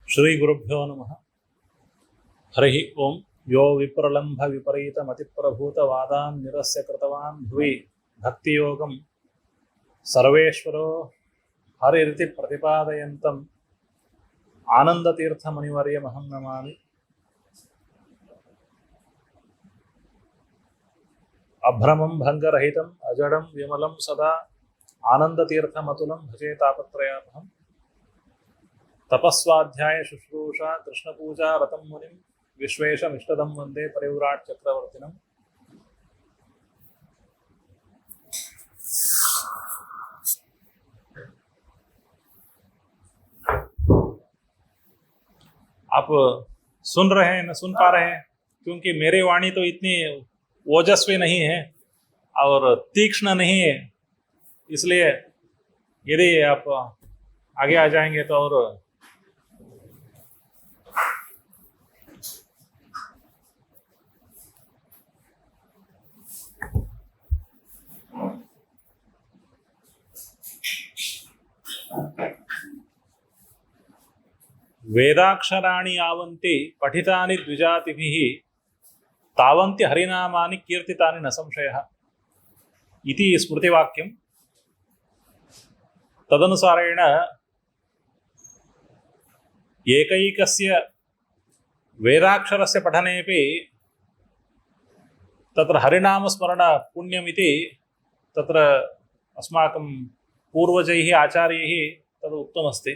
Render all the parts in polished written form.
श्री गुरुभ्यो नमः। हरि ओं। यो विप्रलम्भ विपरीतमतिप्रभूतवादान् निरस्य कृतवान् भुवि भक्तियोगं सर्वेश्वरो हरिरिति प्रतिपादयन्तम् आनन्दतीर्थमुनिवर्यमहं नमामि। अभ्रमं भङ्गरहितम् अजडं विमलं सदा आनन्दतीर्थमतुलं भजे तापत्रयापहम्। तपस्वाध्याय शुश्रूषा कृष्णपूजा रतं मुनिं विश्वेशमिष्टदं वन्दे परिव्राट् चक्रवर्तिनम्। आप सुन रहे हैं न सुन पा रहे हैं, क्योंकि मेरी वाणी तो इतनी ओजस्वी नहीं है और तीक्ष्ण नहीं है, इसलिए यदि आप आगे आ जाएंगे तो और वेदाक्षराणि यावन्ति पठितानि द्विजातिभिः तावन्ति हरिनामानि कीर्तितानि न संशयः इति स्मृतिवाक्यं। तदनुसारेण एकैकस्य वेदाक्षरस्य पठनेपि तत्र हरिनामस्मरण पुण्यमिति तत्र अस्माकं पूर्वजैः आचार्यैः तद् उक्तमस्ति।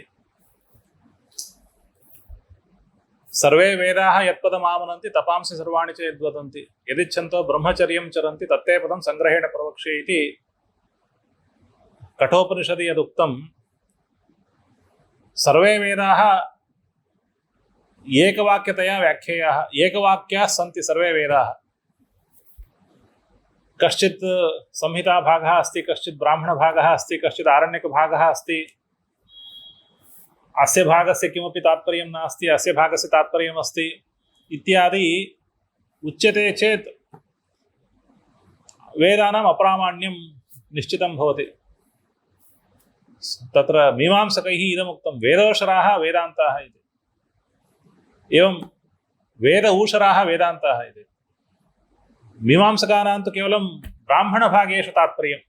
सर्वे वेदाः यत्पदमामनन्ति तपांसि सर्वाणि च यद्वदन्ति यदिच्छन्तो ब्रह्मचर्यं चरन्ति तत्ते पदं संग्रहेण प्रवक्ष्ये इति कठोपनिषदि यदुक्तं। सर्वे वेदाः एकवाक्यतया व्याख्येयाः, एकवाक्याः सन्ति सर्वे वेदाः। कश्चित् संहिताभागः अस्ति, कश्चित् ब्राह्मणभागः अस्ति, कश्चित् आरण्यकभागः अस्ति। अस्य भागस्य किमपि तात्पर्यं नास्ति, अस्य भागस्य तात्पर्यम् अस्ति इत्यादि उच्यते चेत् वेदानाम् अप्रामाण्यं निश्चितं भवति। तत्र मीमांसकैः इदमुक्तं वेदोषराः वेदान्ताः इति, एवं वेद ऊषराः वेदान्ताः इति। मीमांसकानां तु केवलं ब्राह्मणभागेषु तात्पर्यं।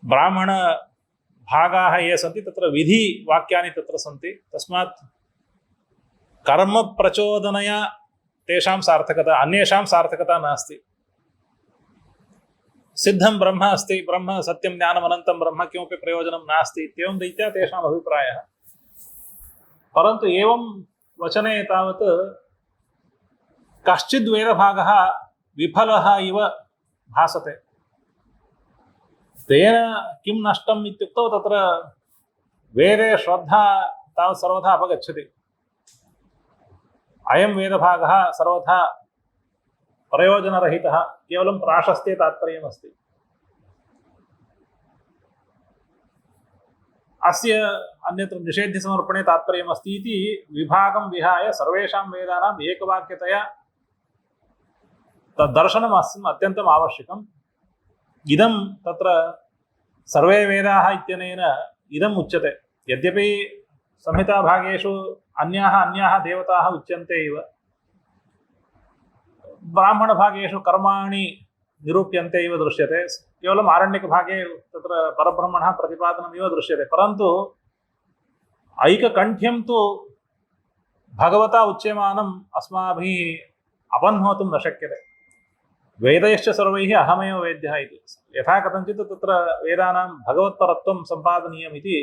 ब्राह्मणभागाः ये सन्ति तत्र विधिवाक्यानि तत्र सन्ति, तस्मात् कर्मप्रचोदनया तेषां सार्थकता, अन्येषां सार्थकता नास्ति। सिद्धं ब्रह्म अस्ति, ब्रह्म सत्यं ज्ञानम् अनन्तं ब्रह्म, किमपि प्रयोजनं नास्ति इत्येवं रीत्या तेषाम् अभिप्रायः। परन्तु एवं वचने तावत् कश्चिद् वेदभागः विफलः इव भासते। तेन किं नष्टम् इत्युक्तौ तत्र वेदे श्रद्धा तावत् सर्वथा अपगच्छति। अयं वेदभागः सर्वथा प्रयोजनरहितः, केवलं प्राशस्त्ये तात्पर्यमस्ति। अस्य अन्यत्र निषेध्यसमर्पणे तात्पर्यमस्ति इति विभागं विहाय सर्वेषां वेदानाम् एकवाक्यतया तद्दर्शनम् अत्यन्तम् आवश्यकम्। इदं तत्र सर्वे वेदाः इत्यनेन इदम् उच्यते। यद्यपि संहिताभागेषु अन्याः देवताः उच्यन्ते इव, ब्राह्मणभागेषु कर्माणि निरूप्यन्ते इव दृश्यते, केवलम् आरण्यकभागे तत्र परब्रह्मणः प्रतिपादनमिव दृश्यते। परन्तु ऐककण्ठ्यं तु भगवता उच्यमानम् अस्माभिः अपह्नोतुं न शक्यते। वेदैश्च सर्वैः अहमेव वेद्यः इति यथा कथञ्चित् तत्र वेदानां भगवत्परत्वं सम्पादनीयमिति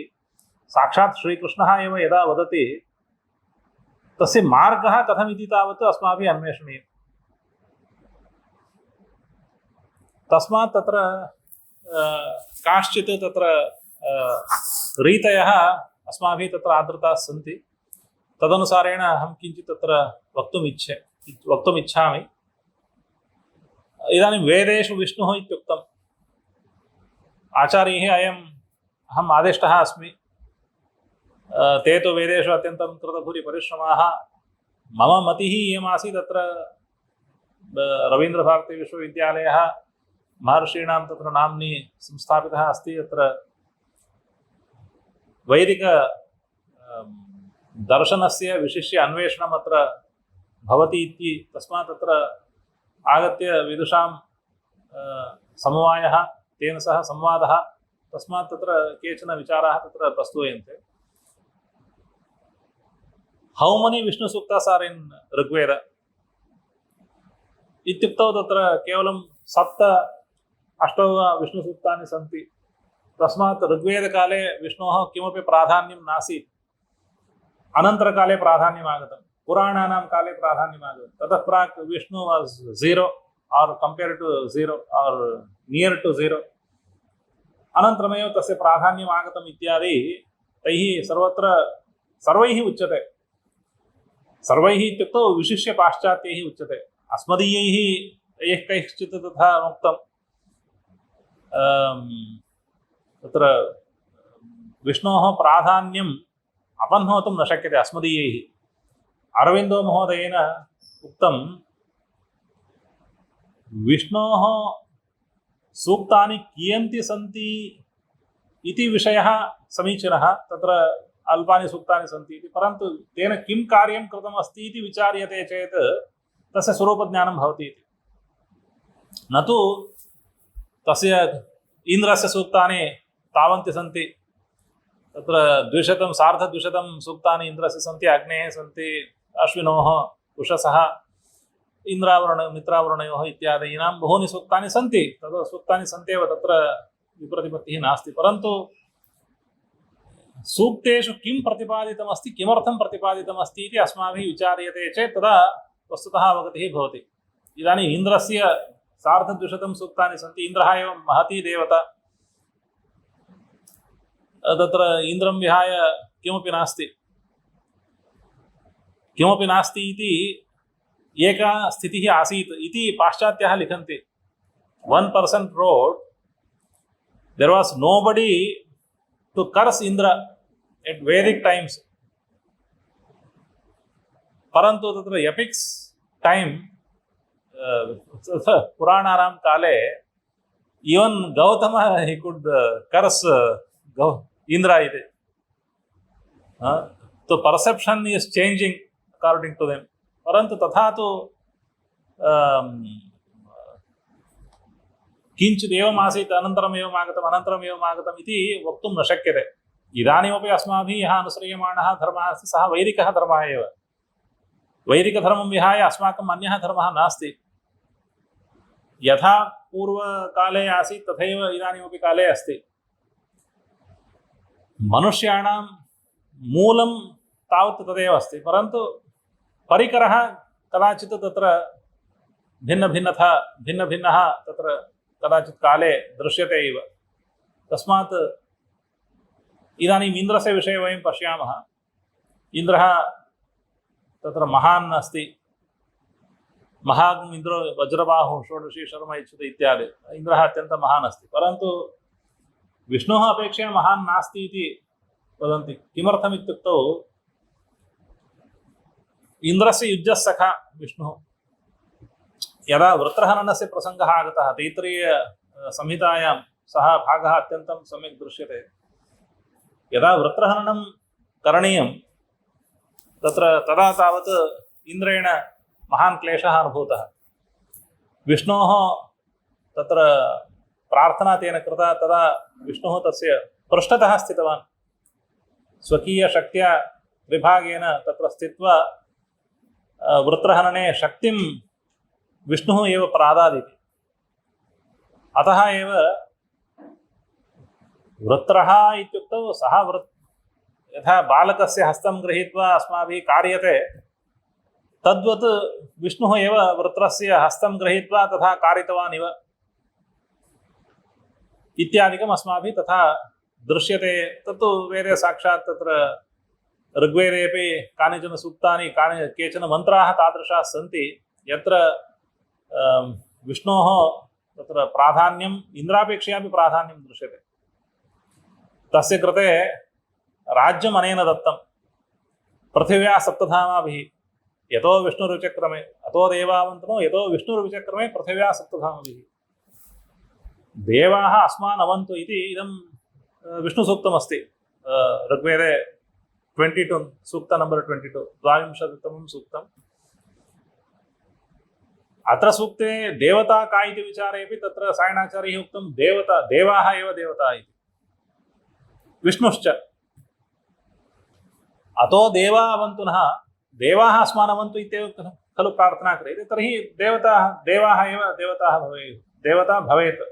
साक्षात् श्रीकृष्णः एव यदा वदति, तस्य मार्गः कथमिति तावत् अस्माभिः अन्वेषणीयम्। तस्मात् तत्र काश्चित् तत्र रीतयः अस्माभिः तत्र आदृताः सन्ति। तदनुसारेण अहं किञ्चित् तत्र वक्तुम् इच्छामि। इदानीं वेदेषु विष्णुः इत्युक्तम्। आचार्यैः अहम् आदिष्टः अस्मि, ते तु वेदेषु अत्यन्तं कृतभूरि परिश्रमाः। मम मतिः इयमासीत् तत्र रवीन्द्रभारतीविश्वविद्यालयः महर्षीणां तत्र नाम्नि संस्थापितः अस्ति। तत्र वैदिक दर्शनस्य विशिष्य अन्वेषणम् अत्र भवति इति तस्मात् तत्र आगत्य विदुषां समवायः तेन सह संवादः तस्मात् तत्र केचन विचाराः तत्र प्रस्तूयन्ते. How many Vishnu suktas are in Rigveda इत्युक्तौ तत्र केवलं 7-8 वा विष्णुसूक्तानि सन्ति. तस्मात् ऋग्वेदकाले विष्णोः किमपि प्राधान्यं नासीत्. अनन्तरकाले प्राधान्यम् आगतं. पुराणानां काले प्राधान्यम् आगतं. ततः प्राक् Vishnu was 0 or compared to 0 or near to 0. अनन्तरमेव तस्य प्राधान्यम् आगतम् इत्यादि तैः सर्वत्र सर्वैः उच्यते. सर्वैः इत्युक्तौ विशिष्य पाश्चात्यैः उच्यते. अस्मदीयैः यः कैश्चित् तथा उक्तं तत्र विष्णोः प्राधान्यम् अपह्नोतुं न शक्यते अस्मदीयैः. अरविन्दो महोदयेन उक्तं विष्णोः सूक्तानि कियन्ति सन्ति इति विषयः समीचीनः. तत्र अल्पानि सूक्तानि सन्ति इति, परन्तु तेन किं कार्यं कृतम् अस्ति इति विचार्यते चेत् तस्य स्वरूपज्ञानं भवति इति. न तु तस्य इन्द्रस्य सूक्तानि तावन्ति सन्ति. तत्र 200-250 सूक्तानि इन्द्रस्य सन्ति, अग्नेः सन्ति, अश्विनोः, उषसः, इन्द्रावरुण मित्रावरुणयोः इत्यादीनां बहूनि सूक्तानि सन्ति. तद् सूक्तानि सन्त्येव, तत्र विप्रतिपत्तिः नास्ति. परन्तु सूक्तेषु किं प्रतिपादितमस्ति, किमर्थं प्रतिपादितमस्ति इति अस्माभिः विचार्यते चेत् तदा वस्तुतः अवगतिः भवति. इदानीम् इन्द्रस्य 250 सूक्तानि सन्ति. इन्द्रः एव महती देवता. तत्र इन्द्रं विहाय किमपि नास्ति. किमपि नास्ति इति एका स्थितिः आसीत् इति पाश्चात्याः लिखन्ति. 1% wrote there was nobody to curse Indra at Vedic times. परन्तु तत्र एपिक्स् टाइम पुराणानां काले even Gautama he could curse Indra इति. So perception is changing according to them. परन्तु तथा तु किञ्चित् एवम् आसीत्, अनन्तरम् एवम् आगतम् इति वक्तुं न शक्यते. इदानीमपि अस्माभिः यः अनुसृयमाणः धर्मः अस्ति सः वैदिकः धर्मः एव. वैदिकधर्मं विहाय अस्माकम् अन्यः धर्मः नास्ति. यथा पूर्वकाले आसीत् तथैव इदानीमपि काले अस्ति. मनुष्याणां मूलं तावत् तदेव अस्ति, परन्तु परिकरः कदाचित् तत्र भिन्नः तत्र कदाचित् काले दृश्यते एव. तस्मात् इदानीम् इन्द्रस्य विषये वयं पश्यामः. इन्द्रः तत्र महान् अस्ति. महान् इन्द्रो वज्रबाहुः षोडशी शर्म इच्छति इत्यादि. इन्द्रः अत्यन्तं महान् अस्ति, परन्तु विष्णोः अपेक्षया महान् नास्ति इति वदन्ति. किमर्थम् इत्युक्तौ इन्द्रस्य युज्यसखा विष्णुः. यदा वृत्रहननस्य प्रसङ्गः आगतः तैत्तिरीय संहितायां सः भागः अत्यन्तं सम्यक् दृश्यते. यदा वृत्रहननं करणीयं तदा तावत् इन्द्रेण महान् क्लेशः अनुभूतः. विष्णोः तत्र प्रार्थना तेन कृता. तदा विष्णुः तस्य पृष्ठतः स्थितवान्. स्वकीयशक्त्या विभागेन तत्र स्थित्वा वृत्रहनने शक्तिं विष्णुः एव प्रादादिति. अतः एव वृत्रः इत्युक्तौ सः यथा बालकस्य हस्तं गृहीत्वा अस्माभिः कार्यते तद्वत् विष्णुः एव वृत्रस्य हस्तं गृहीत्वा तथा कारितवान् इव इत्यादिकम् अस्माभिः तथा दृश्यते. तत्तु वेदे साक्षात् तत्र ऋग्वेदेपि कानिचन सूक्तानि केचन मन्त्राः तादृशाः सन्ति यत्र विष्णोः तत्र प्राधान्यम् इन्द्रापेक्षयापि प्राधान्यं दृश्यते. तस्य कृते राज्यम् अनेन दत्तं. पृथिव्या सप्तधामाभिः यतो विष्णुरुचक्रमे अतो देवावन्तनो यतो विष्णुरुचक्रमे पृथिव्या सप्तधामाभिः देवाः अस्मान् अवन्तु इति इदं विष्णुसूक्तमस्ति ऋग्वेदे 22 सूक्त नंबर 22 द्वाविंशतितमं सूक्तम्। अत्र सूक्ते देवता का इति विचारेपि तत्र सायणाचार्यैः उक्तं देवता देवाः एव देवता इति। विष्णुश्च अतो देवा अवन्तु नः, देवाः अस्मान् अवन्तु इत्येव खलु प्रार्थना क्रियते, तर्हि देवाः एव देवताः भवेयुः, देवता भवेत्।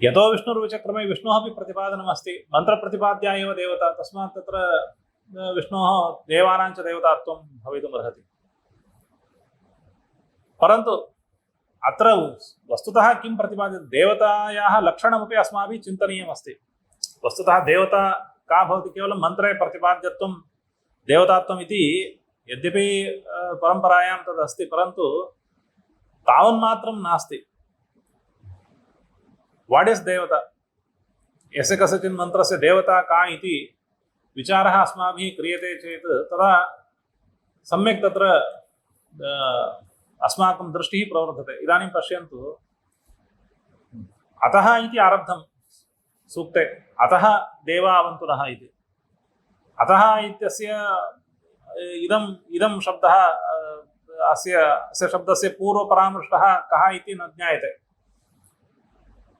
यतो विष्णुर्विचक्रमे विष्णोः अपि प्रतिपादनमस्ति, मन्त्रप्रतिपाद्या एव देवता, तस्मात् तत्र विष्णोः देवानां च देवतात्वं भवितुमर्हति। परन्तु अत्र वस्तुतः किं प्रतिपाद्यते, देवतायाः लक्षणमपि अस्माभिः चिन्तनीयमस्ति। वस्तुतः देवता का भवति, केवलं मन्त्रे प्रतिपाद्यत्वं देवतात्वम् इति यद्यपि परम्परायां तदस्ति, परन्तु तावन्मात्रं नास्ति। वाट् इस् देवता, यस्य कस्यचित् मन्त्रस्य देवता का इति विचारः अस्माभिः क्रियते चेत् तदा सम्यक् तत्र अस्माकं दृष्टिः प्रवर्धते। इदानीं पश्यन्तु, अतः इति आरब्धं सूक्ते, अतः देवा अवन्तु नः इति। अतः इत्यस्य इदं शब्दः अस्य शब्दस्य पूर्वपरामृष्टः कः इति न ज्ञायते,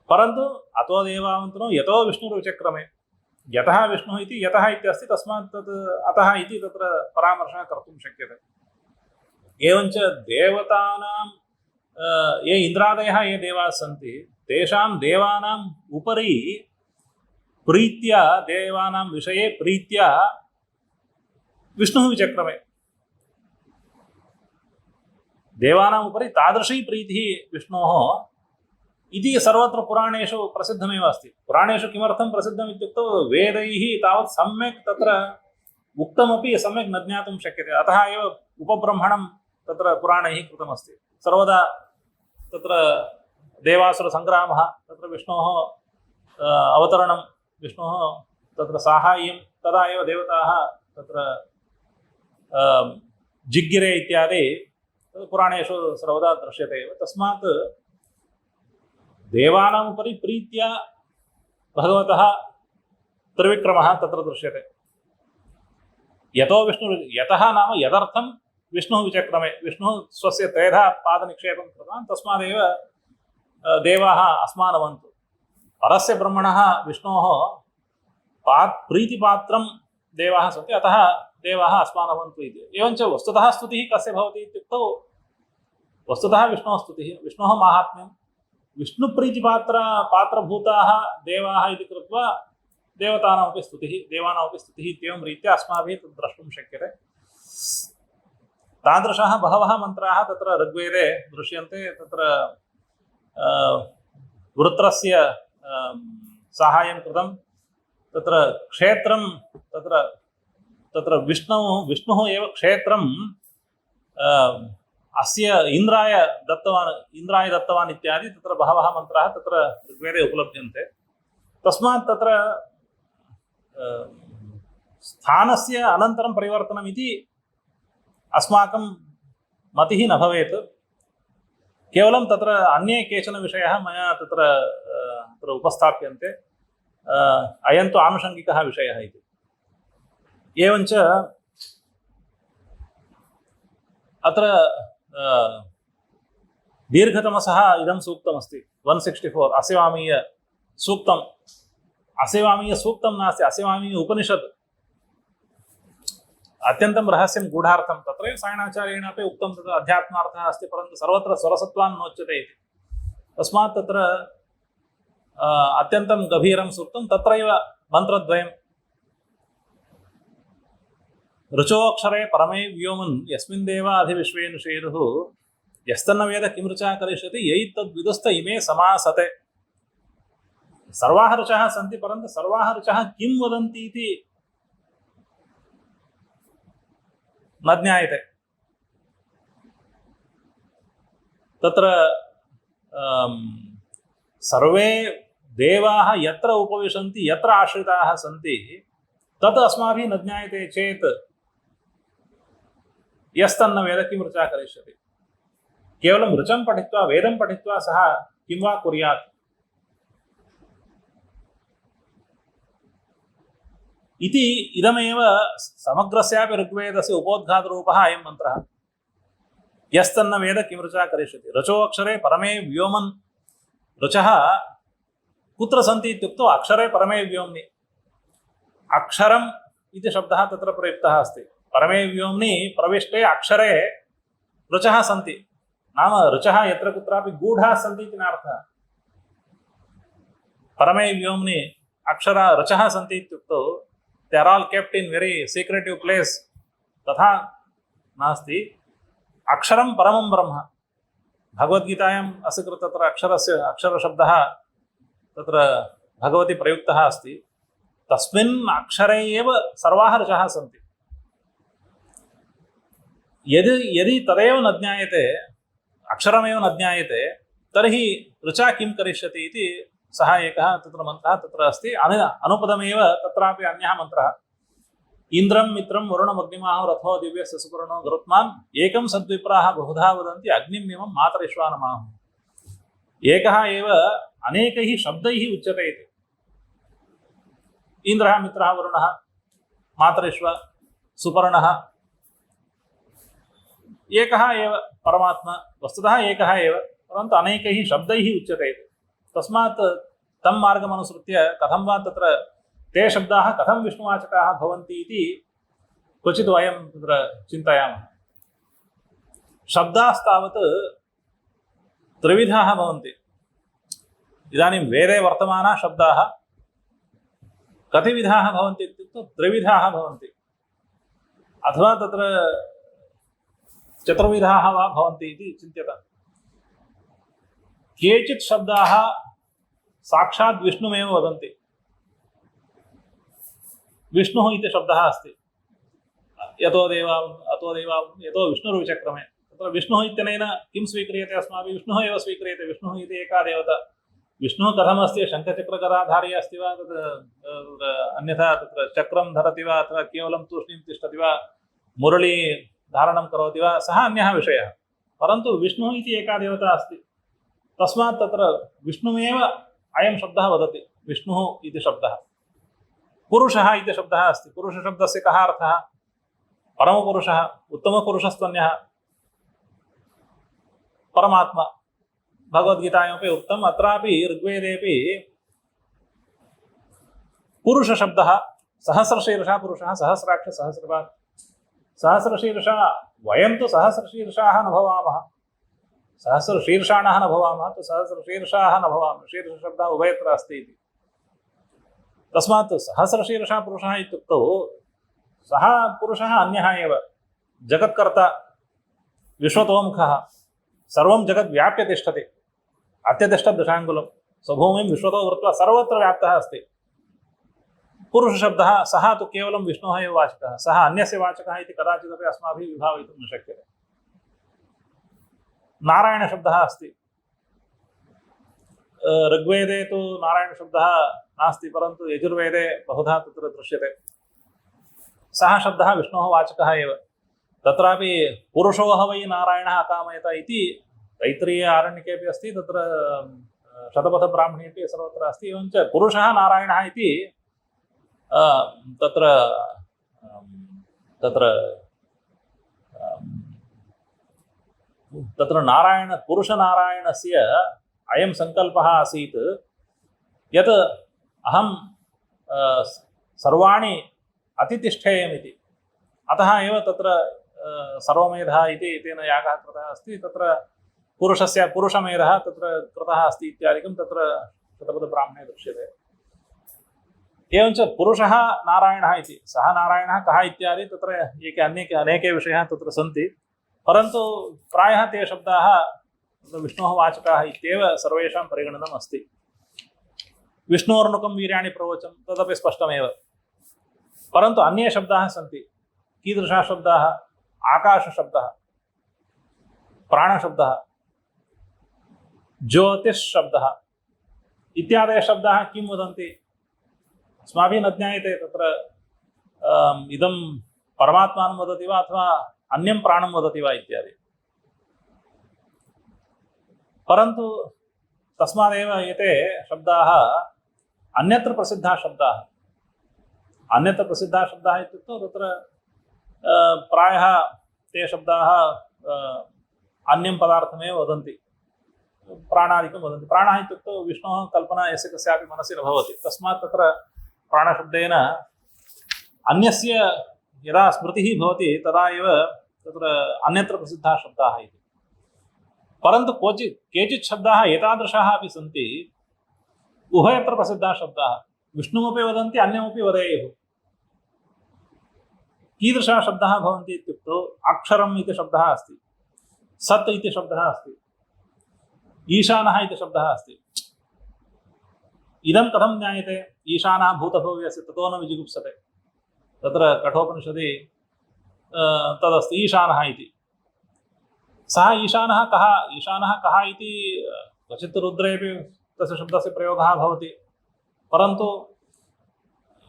परन्तु अतो देवा अवन्तु नः यतो विष्णुर्विचक्रमे, यतः विष्णुः इति यतः इत्यस्ति, तस्मात् तत् अतः इति तत्र परामर्शः कर्तुं शक्यते। एवञ्च देवतानां ये इन्द्रादयः ये देवाः सन्ति, तेषां देवानाम् उपरि प्रीत्या, देवानां विषये प्रीत्या विष्णुः विचक्रमे, देवानाम् उपरि तादृशी प्रीतिः विष्णोः इति सर्वत्र पुराणेषु प्रसिद्धमेव अस्ति। पुराणेषु किमर्थं प्रसिद्धम् इत्युक्तौ वेदैः तावत् सम्यक् तत्र उक्तमपि सम्यक् न ज्ञातुं शक्यते, अतः एव उपब्रह्मणं तत्र पुराणैः कृतमस्ति। सर्वदा तत्र देवासुरसङ्ग्रामः, तत्र विष्णोः अवतरणं, विष्णोः तत्र साहाय्यं, तदा एव देवताः तत्र जिग्गिरे इत्यादि पुराणेषु सर्वदा दृश्यते एव। तस्मात् देवानाम् उपरि प्रीत्या भगवतः त्रिविक्रमः तत्र दृश्यते। यतो यतः नाम यदर्थं विष्णुः विचक्रमे, विष्णुः स्वस्य त्रेधा पादनिक्षेपं कृतवान्, तस्मादेव देवाः अस्मान् अवन्तु। परस्य ब्रह्मणः विष्णोः प्रीतिपात्रं देवाः सन्ति, अतः देवाः अस्मान् अवन्तु इति। एवञ्च वस्तुतः स्तुतिः कस्य भवति इत्युक्तौ, वस्तुतः विष्णोः स्तुतिः, विष्णोः माहात्म्यं, विष्णुप्रीतिपात्रभूताः देवाः इति कृत्वा देवतानामपि स्तुतिः, देवानामपि स्तुतिः इत्येवं रीत्या अस्माभिः तद् द्रष्टुं शक्यते। तादृशाः बहवः मन्त्राः तत्र ऋग्वेदे दृश्यन्ते। तत्र वृत्रस्य साहाय्यं कृतं, तत्र क्षेत्रं, तत्र विष्णुः एव क्षेत्रं अस्य इन्द्राय दत्तवान् इत्यादि तत्र बहवः मन्त्राः तत्र ऋग्वेदे उपलभ्यन्ते। तस्मात् तत्र स्थानस्य अनन्तरं परिवर्तनम् इति अस्माकं मतिः न भवेत्। केवलं तत्र अन्ये केचन विषयाः मया तत्र उपस्थाप्यन्ते, अयं तु आनुषङ्गिकः विषयः इति। एवञ्च अत्र दीर्घतमसः इदं सूक्तमस्ति 164 अस्यवामीय सूक्तम्। अस्यवामीय सूक्तं नास्ति, अस्यवामीय उपनिषत्, अत्यन्तं रहस्यं गूढार्थं। तत्रैव सायणाचार्येण अपि उक्तं तत्र अध्यात्मार्थः अस्ति, परन्तु सर्वत्र स्वरसत्वान् नोच्यते इति। तस्मात् तत्र अत्यन्तं गभीरं सूक्तं। तत्रैव मन्त्रद्वयं, ऋचोऽक्षरे परमे व्योमन् यस्मिन् देवा अधिविश्वेनुषेरुः यस्तन्न वेद किं ऋचा करिष्यति यैतद्विदुस्त इमे समासते। सर्वाः ऋचः सन्ति, परन्तु सर्वाः ऋचः किं वदन्ति इति न ज्ञायते। तत्र सर्वे देवाः यत्र उपविशन्ति, यत्र आश्रिताः सन्ति, तत् अस्माभिः न ज्ञायते चेत् यस्तन्न वेद किं ऋचा करिष्यति। केवलं ऋचं पठित्वा, वेदं पठित्वा सः किं वा कुर्यात्। इति इदमेव समग्रस्यापि ऋग्वेदस्य उपोद्घातरूपः अयं मन्त्रः। यस्तन्न वेद किं ऋचा करिष्यति। रचो अक्षरे परमे व्योमन् ऋचः कुत्र सन्ति इत्युक्तौ अक्षरे परमे व्योम्नि। अक्षरम् इति शब्दः तत्र प्रयुक्तः अस्ति। परमे व्योम्नि प्रविष्टे अक्षरे ऋचः सन्ति। नाम ऋचः यत्र कुत्रापि गूढाः सन्ति इति नार्थः। परमे व्योम्नि अक्षर ऋचः सन्ति इत्युक्तौ they are all kept in very secretive place तथा नास्ति। अक्षरं परमं ब्रह्म। भगवद्गीतायाम् अस्य कृते तत्र अक्षरशब्दः तत्र भगवति प्रयुक्तः अस्ति। तस्मिन् अक्षरे एव सर्वाः ऋचः सन्ति। यदि तदेव न ज्ञायते, अक्षरमेव न ज्ञायते, तर्हि ऋचा किं करिष्यति इति सः एकः तत्र मन्त्रः तत्र अस्ति। अनुपदमेव तत्रापि अन्यः मन्त्रः। इंद्रं मित्रं वरुणमग्निमाहो रथो दिव्यस्य सुपर्णो गरुत्मान् एकं सद्विप्राः बहुधा वदन्ति अग्निमिमं मातरिश्वा नमाः। एकः एव अनेकैः शब्दैः उच्यते इति। इंद्रः मित्रः वरुणः मातरिश्व सुपर्णः एकः एव परमात्मा। वस्तुतः एकः एव, परन्तु अनेकैः शब्दैः उच्यते इति। तस्मात् तं मार्गमनुसृत्य कथं वा तत्र ते शब्दाः कथं विष्णुवाचकाः भवन्ति इति क्वचित् वयं तत्र चिन्तयामः। शब्दास्तावत् त्रिविधाः भवन्ति। इदानीं वेदे वर्तमानाः शब्दाः कति विधाः भवन्ति इत्युक्तौ त्रिविधाः भवन्ति, अथवा तत्र चतुर्विधाः वा भवन्ति इति चिन्त्यताम्। केचित् शब्दाः साक्षात् विष्णुमेव वदन्ति। विष्णुः इति शब्दः अस्ति। यतो देवा अतो देवा यतो विष्णुर्विचक्रमे। तत्र विष्णुः इत्यनेन किं स्वीक्रियते अस्माभिः? विष्णुः एव स्वीक्रियते। विष्णुः इति एका देवता। विष्णुः कथमस्ति? शङ्खचक्रगदाधारी अस्ति वा, अन्यथा तत्र चक्रं धरति वा, अथवा केवलं तूष्णीं तिष्ठति वा, मुरली धारणं करोति वा, सः अन्यः विषयः। परन्तु विष्णुः इति एका देवता अस्ति। तस्मात् तत्र विष्णुमेव अयं शब्दः वदति। विष्णुः इति शब्दः। पुरुषः इति शब्दः अस्ति। पुरुषशब्दस्य कः अर्थः? परमपुरुषः, उत्तमपुरुषस्त्वन्यः, परमात्मा। भगवद्गीतायामपि उक्तम्, अत्रापि ऋग्वेदेपि पुरुषशब्दः सहस्रशीर्षः पुरुषः, सहस्राक्ष सहस्रपात्। सहस्रशीर्षा, वयं तु सहस्रशीर्षाः न भवामः, सहस्रशीर्षाणः न भवामः, तो सहस्रशीर्षाः न भवामः। शीर्षशब्दः उभयत्र अस्ति इति। तस्मात् सहस्रशीर्षः पुरुषः इत्युक्तौ सः पुरुषः अन्यः एव, जगत्कर्ता, विश्वतोमुखः, सर्वं जगत् व्याप्य तिष्ठति। अत्यतिष्ठत् दशाङ्गुलं, स्वभूमिं विश्वतो वृत्वा सर्वत्र व्याप्तः अस्ति। पुरुषशब्दः, सः तु केवलं विष्णोः एव वाचकः, सः अन्यस्य वाचकः इति कदाचिदपि अस्माभिः विभावयितुं न शक्यते। नारायणशब्दः अस्ति। ऋग्वेदे तु नारायणशब्दः नास्ति, परन्तु यजुर्वेदे बहुधा तत्र दृश्यते। सः शब्दः विष्णोः वाचकः एव। तत्रापि पुरुषो ह वै नारायणः अकामयत इति तैत्तिरीय आरण्यकेपि अस्ति, तत्र शतपथब्राह्मणेपि सर्वत्र अस्ति। एवञ्च पुरुषः नारायणः इति तत्र तत्र तत्र नारायण पुरुषनारायणस्य अयं सङ्कल्पः आसीत् यत् अहं सर्वाणि अतितिष्ठेयमिति। अतः एव तत्र सर्वमेधः इति तेन यागः कृतः अस्ति। तत्र पुरुषस्य पुरुषमेधः तत्र कृतः अस्ति इत्यादिकं तत्र शतपथब्राह्मणे दृश्यते। एवञ्च पुरुषः नारायणः इति, सः नारायणः कः इत्यादि तत्र अनेके विषयाः तत्र सन्ति। परन्तु प्रायः ते शब्दाः विष्णोः वाचकाः इत्येव सर्वेषां परिगणनम् अस्ति। विष्णोर्नुकं वीर्याणि प्रवोचं, तदपि स्पष्टमेव। परन्तु अन्ये शब्दाः सन्ति। कीदृशाः शब्दाः? आकाशशब्दः, प्राणशब्दः, ज्योतिष्शब्दः इत्यादयः शब्दाः किं वदन्ति? अस्माभिः न ज्ञायते। तत्र इदं परमात्मानं वदति वा अथवा अन्यं प्राणं वदति वा इत्यादि। परन्तु तस्मादेव एते शब्दाः अन्यत्र प्रसिद्धाः शब्दाः। अन्यत्र प्रसिद्धाः शब्दाः इत्युक्तौ तत्र प्रायः ते शब्दाः अन्यं पदार्थमेव वदन्ति, प्राणादिकं वदन्ति। प्राणः इत्युक्तौ विष्णोः कल्पना यस्य कस्यापि मनसि न भवति, तस्मात् तत्र प्राणशब्देन अन्यस्य यदा स्मृतिः भवति तदा एव तत्र अन्यत्र प्रसिद्धाः शब्दाः इति। परन्तु केचित् शब्दाः एतादृशाः अपि सन्ति उभयत्र प्रसिद्धाः शब्दाः, विष्णुमपि वदन्ति अन्यमपि वदेयुः। कीदृशाः शब्दाः भवन्ति इत्युक्तौ अक्षरम् इति शब्दः अस्ति, सत् इति शब्दः अस्ति, ईशानः इति शब्दः अस्ति। इदं कथं ज्ञायते? ईशानः भूतभव्यस्य ततो न विजिगुप्सते, तत्र कठोपनिषदि तदस्ति ईशानः इति। सः ईशानः कः? ईशानः कः इति क्वचित् रुद्रेपि तस्य शब्दस्य प्रयोगः भवति, परन्तु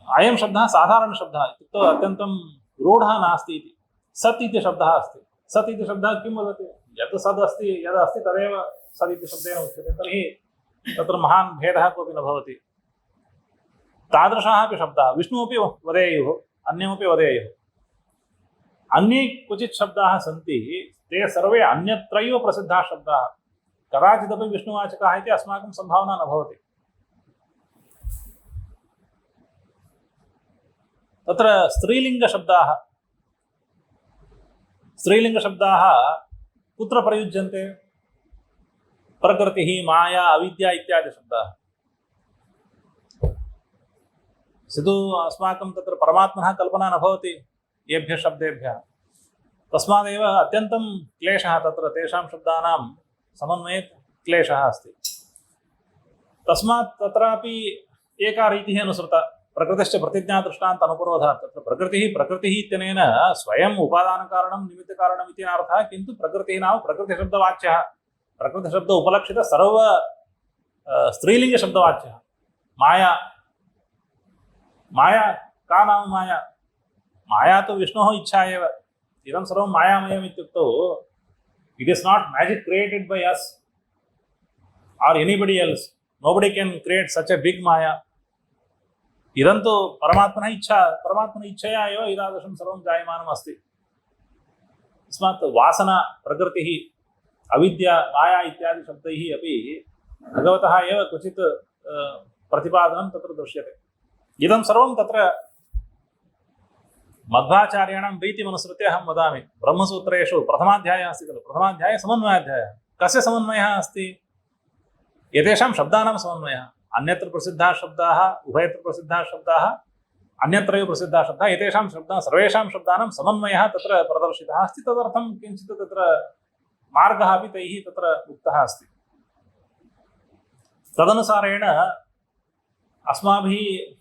अयं शब्दः साधारणशब्दः इत्युक्तौ अत्यन्तं रूढः नास्ति इति। सत् इति शब्दः अस्ति, सत् इति शब्दः किं वदति? यत् सद् अस्ति, यदस्ति तदेव सद् इति शब्देन उच्यते, तर्हि तत्र महान् भेदः कोऽपि न भवति। तादृशाः अपि शब्दाः विष्णुमपि वदेयुः, अन्यमपि वदेयुः। अन्ये क्वचित् शब्दाः सन्ति, ते सर्वे अन्यत्रैव प्रसिद्धाः शब्दाः, कदाचिदपि विष्णुवाचकाः इति अस्माकं सम्भावना न भवति। तत्र स्त्रीलिङ्गशब्दाः कुत्र प्रयुज्यन्ते? प्रकृतिः, माया, अविद्या इत्यादि शब्दाः। सिधु अस्माकं तत्र परमात्मनः कल्पना न भवति येभ्यः शब्देभ्यः, तस्मादेव अत्यन्तं क्लेशः तत्र तेषां शब्दानां समन्वये क्लेशः अस्ति। तस्मात् तत्रापि एका रीतिः अनुसृता, प्रकृतिश्च प्रतिज्ञादृष्टान्त अनुपुरोधात्। तत्र प्रकृतिः इत्यनेन स्वयम् उपादानकारणं निमित्तकारणम् इति अर्थः, किन्तु प्रकृतिः नाम प्रकृतिशब्दवाच्यः, प्रकृतिशब्द उपलक्षित सर्व स्त्रीलिङ्गशब्दवाच्यः। माया का नाम माया? माया तु विष्णोः इच्छा एव। इदं सर्वं मायामयम् इत्युक्तौ it is not magic created by us or anybody else. Nobody can create such a big maya. इदं तु परमात्मनः इच्छया एव इदादृशं सर्वं जायमानम् अस्ति। तस्मात् वासना, प्रकृतिः, अविद्या, माया इत्यादि शब्दैः अपि भगवतः एव क्वचित् प्रतिपादनं तत्र दृश्यते। इदं सर्वं तत्र मध्वाचार्याणां रीतिमनुसृत्य अहं वदामि। ब्रह्मसूत्रेषु प्रथमाध्यायः अस्ति खलु, प्रथमाध्याये समन्वयाध्यायः। कस्य समन्वयः अस्ति? एतेषां शब्दानां समन्वयः। अन्यत्र प्रसिद्धाः शब्दाः, उभयत्र प्रसिद्धाः शब्दाः, अन्यत्रैव प्रसिद्धाः शब्दाः, एतेषां शब्दाः सर्वेषां शब्दानां समन्वयः तत्र प्रदर्शितः अस्ति। तदर्थं किञ्चित् तत्र मार्गः अपि तैः तत्र उक्तः अस्ति। तदनुसारेण अस्माभिः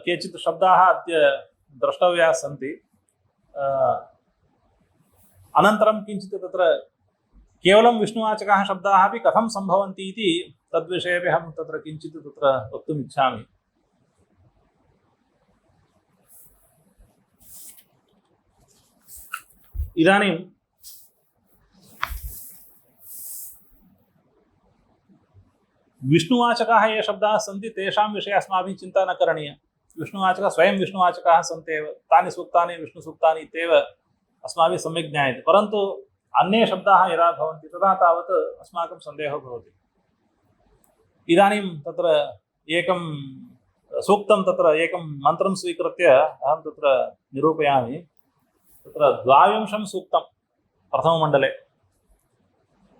केचित् शब्दाः अद्य द्रष्टव्याः सन्ति। अनन्तरं किञ्चित् तत्र केवलं विष्णुवाचकाः शब्दाः अपि कथं सम्भवन्ति इति तद्विषये अहं तत्र किञ्चित् तत्र वक्तुम् इच्छामि। इदानीं विष्णुवाचकाः ये शब्दाः सन्ति तेषां विषये अस्माभिः चिन्ता न करणीया। विष्णुवाचकाः स्वयं विष्णुवाचकाः सन्ति एव, तानि सूक्तानि विष्णुसूक्तानि इत्येव अस्माभिः सम्यक् ज्ञायते। परन्तु अन्ये शब्दाः यदा भवन्ति तदा तावत् अस्माकं सन्देहो भवति। इदानीं तत्र एकं सूक्तं, तत्र एकं मन्त्रं स्वीकृत्य अहं तत्र निरूपयामि। तत्र 22 सूक्तं प्रथममण्डले।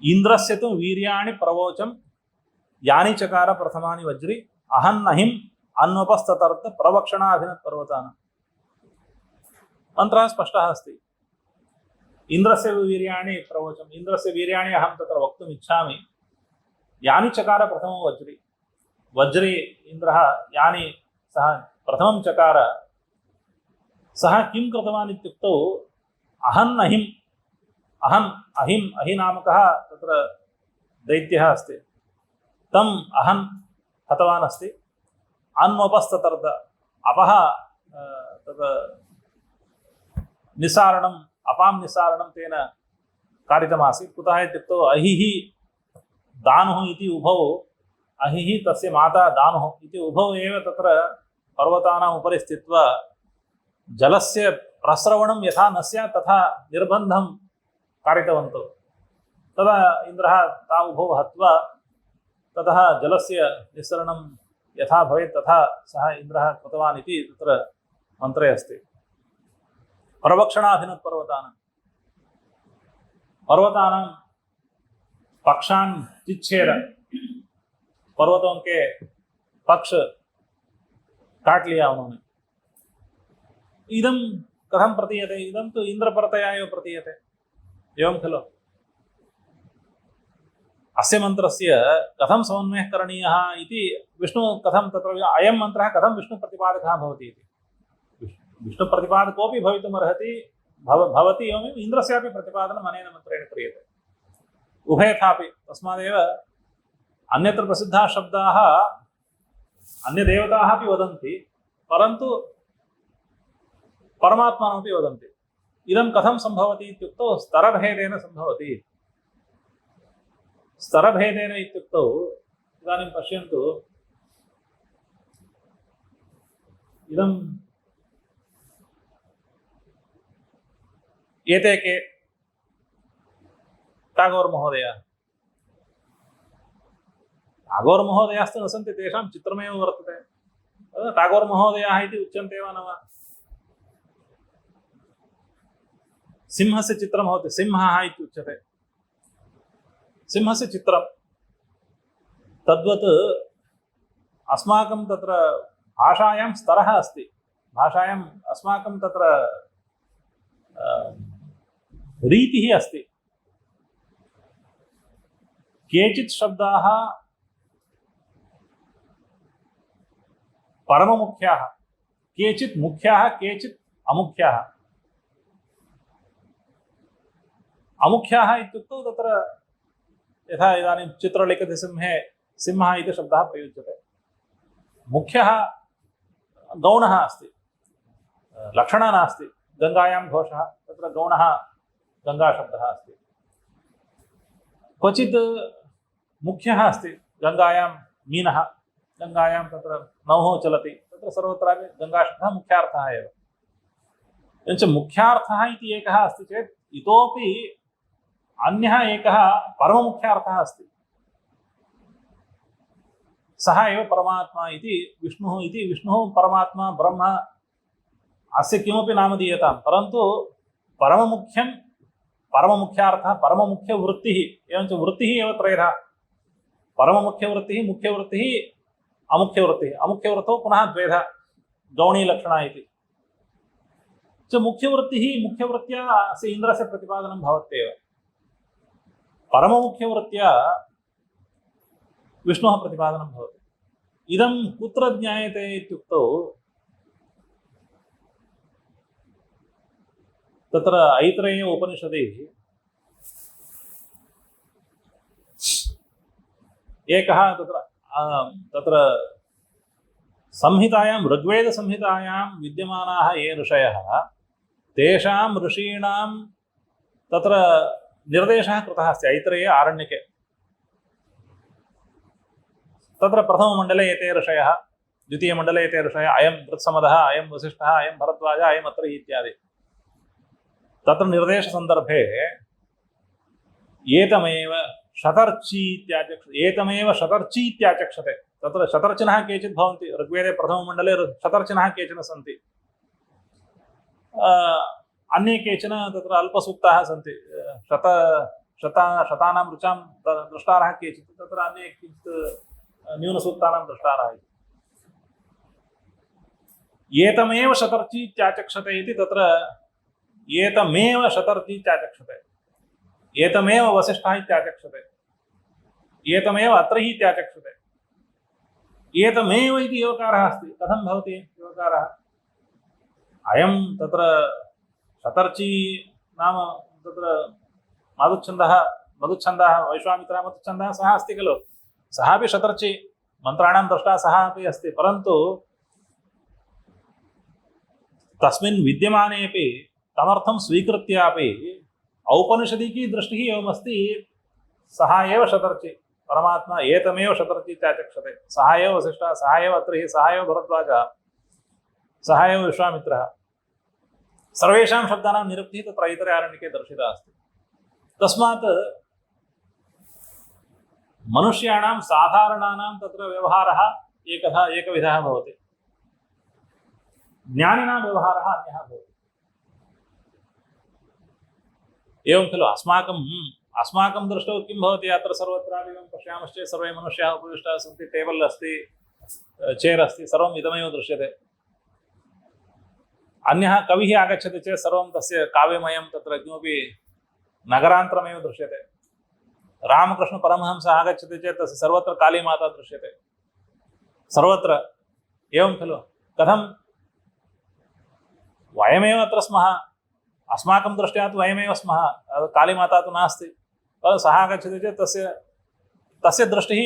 इन्द्रस्य तु वीर्याणि प्रवोचं यानि चकार प्रथमानि वज्रि अहन्नहिम् अन्वपस्ततर्थ प्रवक्षणाभिनत् पर्वतानां। मन्त्रः स्पष्टः अस्ति। इन्द्रस्य वीर्याणि प्रवोचम्, इन्द्रस्य वीर्याणि अहं तत्र वक्तुम् इच्छामि। यानि चकार प्रथमं वज्रि, वज्रे इन्द्रः यानि सः प्रथमं चकार, सः किं कृतवान् इत्युक्तौ अहन्नहिम्, अहिनामकः तत्र दैत्यः अस्ति, तम् अहन् हतवान् अस्ति। अन्वपस्ततर्थ अपः तत् निस्सारणम्, अपां निस्सारणं तेन कारितमासीत्। कुतः इत्युक्तौ अहिः दानुः इति उभौ, अहिः तस्य माता दानुः इति उभौ एव तत्र पर्वतानाम् उपरि स्थित्वा जलस्य प्रस्रवणं यथा न स्यात् तथा निर्बन्धं कारितवन्तौ। तदा इन्द्रः तावुभौ हत्वा ततः जलस्य निस्सरणं यथा भवेत् तथा सः इन्द्रः कृतवान् इति तत्र मन्त्रे अस्ति। परवक्षणाभिनत् पर्वतानां पक्षान् चिच्छेद, पर्वतों के पक्ष काट लिया उन्होंने। इदं कथं प्रतीयते? इदं तु इन्द्रपरतया एव प्रतीयते। एवं खलु? अस्य मन्त्रस्य कथं समन्वयः करणीयः इति विष्णु कथं तत्र अयं मन्त्रः कथं विष्णुप्रतिपादकः भवति इति विष्णुप्रतिपादकोऽपि भवितुमर्हति भवति। एवमेव इन्द्रस्यापि प्रतिपादनम् अनेन मन्त्रेण क्रियते उभयथापि। तस्मादेव अन्यत्र प्रसिद्धाः शब्दाः अन्यदेवताः अपि वदन्ति, परन्तु परमात्मानमपि वदन्ति। इदं कथं सम्भवति इत्युक्तौ स्तरभेदेन सम्भवति। स्तरभेदेन इत्युक्तौ इदानीं पश्यन्तु, इदं एते के टागोर् महोदयाः। टागोर् महोदयास्तु न सन्ति, तेषां चित्रमेव वर्तते। टागोर् महोदयाः इति उच्यन्ते वा न वा? सिंहस्य चित्रं भवति, सिंहः इति उच्यते, सिंहस्य चित्रं। तद्वत् अस्माकं तत्र भाषायां स्तरः अस्ति। भाषायाम् अस्माकं तत्र रीतिः अस्ति। केचित् शब्दाः परममुख्याः, केचित् मुख्याः, केचित् अमुख्याः। अमुख्याः इत्युक्तौ तत्र यथा इदानीं चित्रलिखितसिंहे सिंहः इति शब्दः प्रयुज्यते। मुख्यः गौणः अस्ति, लक्षणः नास्ति। गङ्गायां घोषः, तत्र गौणः गङ्गाशब्दः अस्ति। क्वचित् मुख्यः अस्ति, गङ्गायां मीनः, गङ्गायां तत्र नौः चलति, तत्र सर्वत्रापि गङ्गाशब्दः मुख्यार्थः एव। एवञ्च मुख्यार्थः इति एकः अस्ति चेत् इतोपि अन्यः एकः परममुख्यार्थः अस्ति। सः एव परमात्मा इति विष्णुः परमात्मा ब्रह्म, अस्य किमपि नाम दीयतां, परन्तु परममुख्यं, परममुख्यार्थः, परममुख्यवृत्तिः, एवञ्च वृत्तिः एव त्रयः। परममुख्यवृत्तिः, मुख्यवृत्तिः, अमुख्यवृत्तिः। अमुख्यवृत्तौ पुनः द्वेधा, गौणीलक्षणा इति च। मुख्यवृत्तिः, मुख्यवृत्त्या अस्य इन्द्रस्य प्रतिपादनं भवत्येव। परममुख्यवृत्त्या विष्णोः प्रतिपादनं भवति। इदं कुत्र ज्ञायते इत्युक्तौ तत्र ऐतरेय उपनिषदि एकः तत्र संहितायां, ऋग्वेदसंहितायां विद्यमानाः ये ऋषयः, तेषां ऋषीणां तत्र निर्देशः कृतः अस्ति ऐतरेय आरण्यके। तत्र प्रथममण्डले एते ऋषयः, द्वितीयमण्डले एते ऋषयः, अयं वृत्समदः, अयं वसिष्ठः, अयं भरद्वाज, अयम् अत्रि इत्यादि। तत्र निर्देशसन्दर्भे एतमेव शतर्ची इत्याचक्षते। तत्र शतर्चिनः केचित् भवन्ति। ऋग्वेदे प्रथममण्डले शतर्चिनः केचन सन्ति। अन्ये केचन तत्र अल्पसूक्ताः सन्ति। शतानां ऋचां दृष्टारः केचित्, तत्र अन्ये किञ्चित् न्यूनसूक्तानां दृष्टारः इति। एतमेव शतर्ची इत्याचक्षते इति तत्र एतमेव शतर्ची इत्याचक्षते, एतमेव वसिष्ठः इत्याचक्षते, एतमेव अत्रिः इत्याचक्षते। एतमेव इति योगकारः अस्ति। कथं भवति योगकारः? अयं तत्र शतर्ची नाम तत्र मधुच्छन्दः वैश्वामित्रः मधुच्छन्दः सः अस्ति खलु, सः अपि शतर्ची, मन्त्राणां द्रष्टा सः अपि अस्ति। परन्तु तस्मिन् विद्यमानेपि तमर्थं स्वीकृत्यापि औपनिषदिकी दृष्टिः एवमस्ति, सः एव शतर्ची परमात्मा, एतमेव शतर्ची इत्याचक्षते, सः एव वसिष्ठः, सः एव अत्रिः, सः एव भरद्वाजः। सः एव विश्वामित्रः। सर्वेषां शब्दानां निरुक्तिः तत्र ऐतरेयारण्यके दर्शिता अस्ति। तस्मात् मनुष्याणां साधारणानां तत्र व्यवहारः एकविधः भवति, ज्ञानिनां व्यवहारः अन्यः भवति। एवं खलु अस्माकं दृष्टौ किं भवति, अत्र सर्वत्रापि वयं पश्यामश्चेत् सर्वे मनुष्याः उपविष्टाः सन्ति, टेबल् अस्ति, चेर् अस्ति, सर्वम् इदमेव दृश्यते। अन्यः कविः आगच्छति चेत् सर्वं तस्य काव्यमयं तत्र किमपि नगरान्तरमेव दृश्यते। रामकृष्णपरमहंसः आगच्छति चेत् तस्य सर्वत्र कालीमाता दृश्यते, सर्वत्र। एवं खलु, कथं वयमेव अत्र स्मः, अस्माकं दृष्ट्या तु वयमेव स्मः, कालीमाता तु नास्ति। परन्तु सः आगच्छति चेत् तस्य दृष्टिः,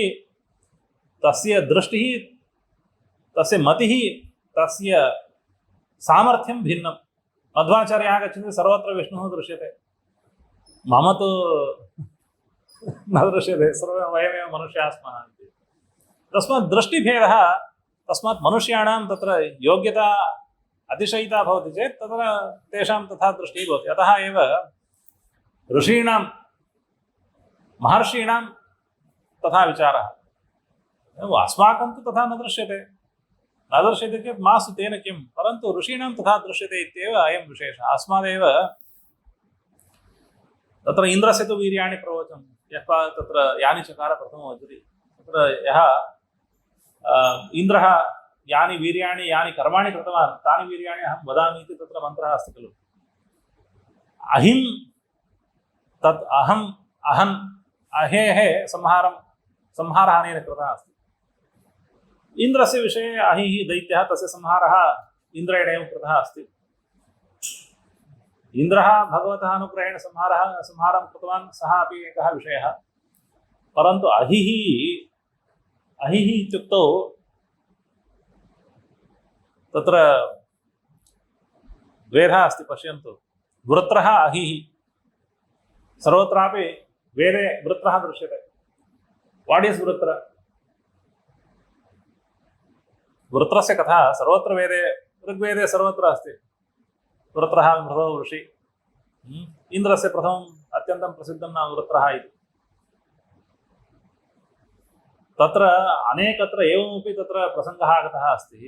तस्य मतिः, तस्य सामर्थ्यं भिन्नं। मध्वाचार्यः आगच्छति, सर्वत्र विष्णुः दृश्यते, मम तु न दृश्यते, सर्वे वयमेव मनुष्याः स्मः इति। तस्मात् दृष्टिभेदः, तस्मात् मनुष्याणां तत्र योग्यता अतिशयिता भवति चेत् तत्र तेषां तथा दृष्टिः भवति। अतः एव ऋषीणां महर्षीणां तथा विचारः। अस्माकं तु तथा न दृश्यते चेत् मास्तु, तेन किं, परन्तु ऋषीणां तथा दृश्यते इत्येव अयं विशेषः। अस्मादेव तत्र इन्द्रस्य तु वीर्याणि प्रवचनं, यः तत्र यानि चकार प्रथमवचति, तत्र यः इन्द्रः यानि वीर्याणि यानि कर्माणि कृतवान् तानि वीर्याणि अहं वदामि इति तत्र मन्त्रः अस्ति खलु। अहेः संहारः अनेन कृतः अस्ति। इन्द्रस्य विषये अहिः दैत्यः, तस्य संहारः इन्द्रेणैव कृतः अस्ति। इन्द्रः भगवतः अनुग्रहेण संहारं कृतवान्, सः अपि एकः विषयः। परन्तु अहिः इत्युक्तौ तत्र द्वेधा अस्ति, पश्यन्तु। वृत्रः अहिः, सर्वत्रापि वेदे वृत्रः दृश्यते। What is Vritra? वृत्रस्य कथा सर्वत्र वेदे, ऋग्वेदे सर्वत्र अस्ति। वृत्रः प्रथमो ऋषि, इन्द्रस्य प्रथमम् अत्यन्तं प्रसिद्धं नाम वृत्रः इति। तत्र अनेकत्र एवमपि तत्र प्रसङ्गः आगतः अस्ति।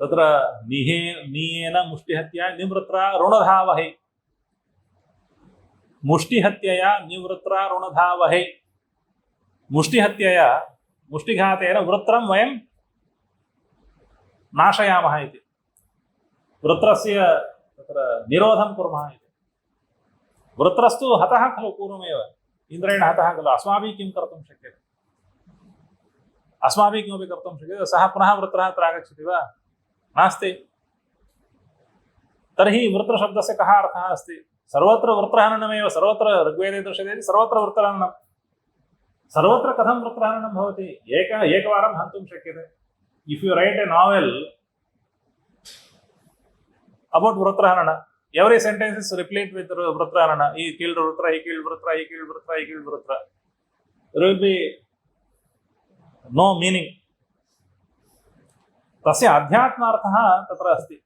तत्र नियेन मुष्टिहत्या निवृत्रा ऋणधावहै, मुष्टिहत्यया निवृत्रा ऋणधावहै। मुष्टिहत्यया, मुष्टिघातेन वृत्रं वयं नाशयामः इति, वृत्रस्य तत्र निरोधं कुर्मः इति। वृत्रस्तु हतः खलु पूर्वमेव, इन्द्रेण हतः खलु। अस्माभिः किं कर्तुं शक्यते? अस्माभिः किमपि कर्तुं शक्यते? सः पुनः वृत्रः अत्र आगच्छति वा? नास्ति। तर्हि वृत्रशब्दस्य कः अर्थः अस्ति? सर्वत्र वृत्रहननमेव, सर्वत्र ऋग्वेदे दृश्यते, सर्वत्र वृत्रहननं। सर्वत्र कथं वृत्रहननं भवति? एकवारं हन्तुं शक्यते। If you read a novel about वृत्रहनन, every sentence is replete with वृत्रहनन. He killed Vrutra, he killed Vrutra, he killed Vrutra, he killed Vrutra. There will be no meaning. तस्य अध्यात्मार्थः तत्र अस्ति।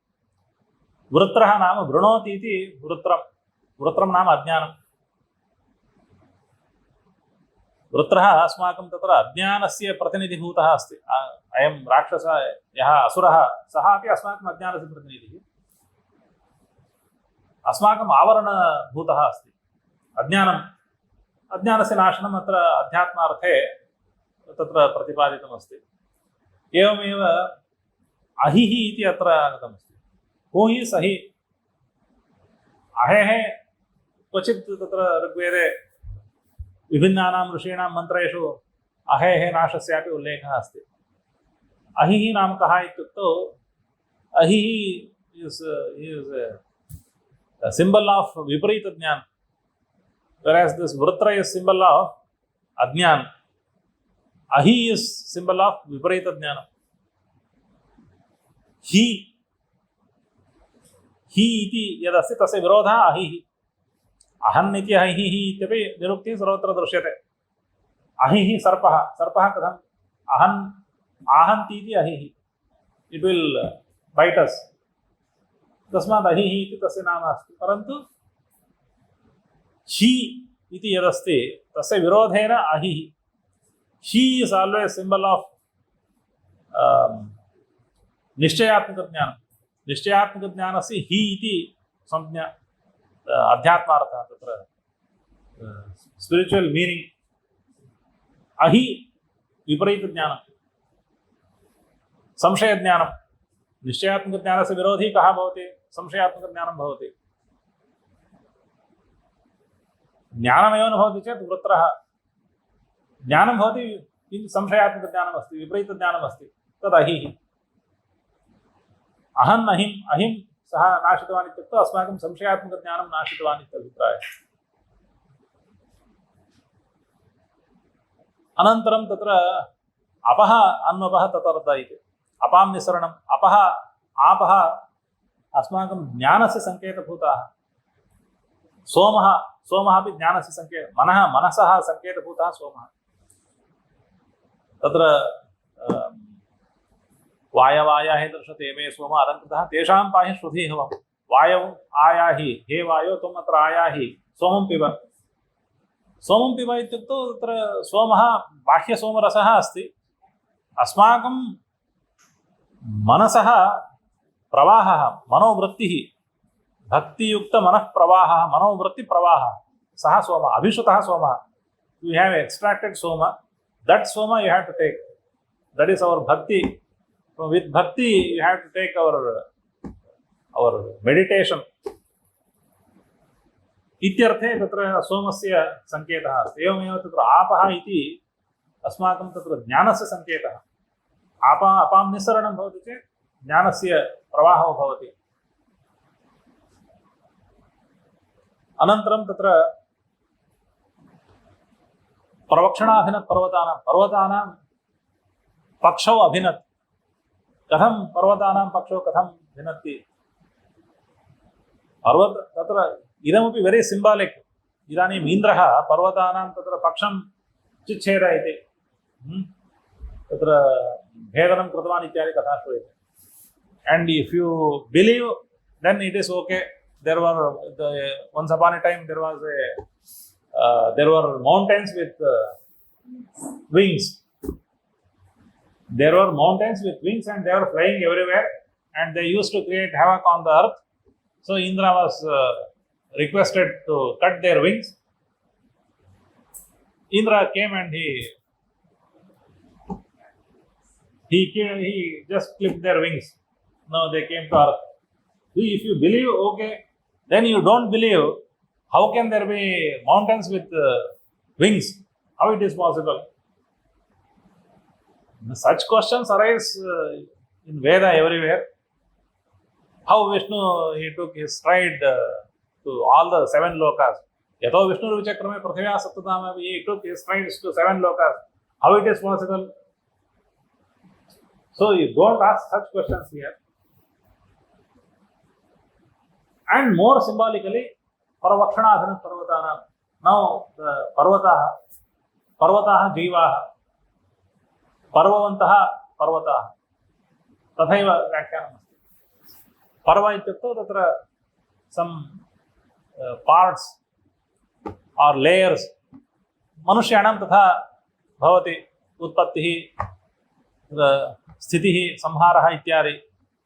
वृत्रः नाम वृणोति इति वृत्रं नाम अज्ञानं। वृत्रः अस्माकं तत्र अज्ञानस्य प्रतिनिधिभूतः अस्ति। अयं राक्षसः, यः असुरः, सः अपि अस्माकम् अज्ञानस्य प्रतिनिधिः, अस्माकम् आवरणभूतः अस्ति। अज्ञानस्य नाशनम् अत्र अध्यात्मार्थे तत्र प्रतिपादितमस्ति। एवमेव अहिः इति अत्र आगतमस्ति। हू हि सहि, अहेः क्वचित् तत्र ऋग्वेदे विभिन्नानां ऋषीणां मन्त्रेषु अहेः नाशस्यापि उल्लेखः अस्ति। अहिः नाम कः इत्युक्तौ, अहिः is a symbol of viparita jnana, whereas this vrutra is symbol of ajnana. Ahi is symbol of viparita jnana. He iti यदस्ति तस्य विरोधः अहिः। अहन् इति अहिः इत्यपि निरुक्तिः सर्वत्र दृश्यते। अहिः सर्पः कथम्? आहन्ति इति अहिः। इट विल बाइट अस तस्मात् अहिः इति तस्य नाम अस्ति परन्तु हि इति यदस्ति तस्य विरोधेन अहिः हि इस् आल्वेस् सिम्बल ऑफ निश्चयात्मक ज्ञानं निश्चयात्मक ज्ञानस्य हि इति संज्ञा अध्यात्मार्थः तत्र स्पिरिचुअल मीनिंग अहि विपरीत ज्ञानं संशय ज्ञानं निश्चयात्मक ज्ञानस्य विरोधी कः भवति संशयात्मक ज्ञानं भवति ज्ञानमेव न भवति चेत् वृत्रः ज्ञानं भवति किन्तु संशयात्मक ज्ञानम् अस्ति विपरीत ज्ञानम् अस्ति तद् अहिः अहम् अहिं सः नाशितवान् इत्युक्तौ अस्माकं संशयात्मक ज्ञानं नाशितवान् इत्यभिप्रायः अनन्तरं तत्र अपः अन्वपः ततर्थ इति अपां निसरणम् अपः आपः अस्माकं ज्ञानस्य संकेतभूताः सोमः सोमः अपि ज्ञानस्य मनसः संकेतभूतः सोमः तत्र वायवायाहि दर्शते मे सोम अलङ्कृतः तेषां पाहि श्रुधिः हवम् वायौ आयाहि हे वायो त्वम् अत्र आयाहि सोमं पिब इत्युक्तौ तत्र सोमः बाह्यसोमरसः अस्ति अस्माकं मनसः प्रवाहः मनोवृत्तिः भक्तियुक्तमनःप्रवाहः मनोवृत्तिप्रवाहः सः सोमः अभिश्रुतः सोमः you have extracted soma that soma you have to take that is our bhakti so with bhakti you have to take our meditation इत्यर्थे तत्र सोमस्य संकेतः अस्ति एवमेव तत्र आपः इति अस्माकं तत्र ज्ञानस्य संकेतः अपां निस्सरणं भवति चेत् ज्ञानस्य प्रवाहः भवति अनन्तरं तत्र प्रवक्षणाभिनत् पर्वतानां पक्षौ अभिनत् कथं पर्वतानां पक्षौ कथं भिनत्ति पर्वत तत्र इदमपि वेरी सिम्बालिक् इदानीम् इन्द्रः पर्वतानां तत्र पक्षं चिच्छेद इति तत्र भेदनं कृतवान् इत्यादि कथा श्रूयते and if you believe then it is okay there were once upon a time there were mountains with wings. There were mountains with wings and they were flying everywhere and they used to create havoc on the earth. So Indra was requested to cut their wings. Indra came and he just clipped their wings. Now they came to earth. If you believe, okay. Then you don't believe, how can there be mountains with wings? How it is possible? Such questions arise in Veda everywhere. How Vishnu he took his stride to all the 7 lokas. Yato Vishnu Vichakrame Prithivya Saptadama he took his strides to 7 lokas. How it is possible? So you don't ask such questions here. And more symbolically, Paravakshanaadhana Parvatana. Now the Parvataha Jivaha, Parvavantaha Parvataha. Tathaiva Vyakyanam asti. Parva ityukto tatra some parts or layers. Manushyanam tatha bhavati utpattihi स्थितिः संहारः इत्यादि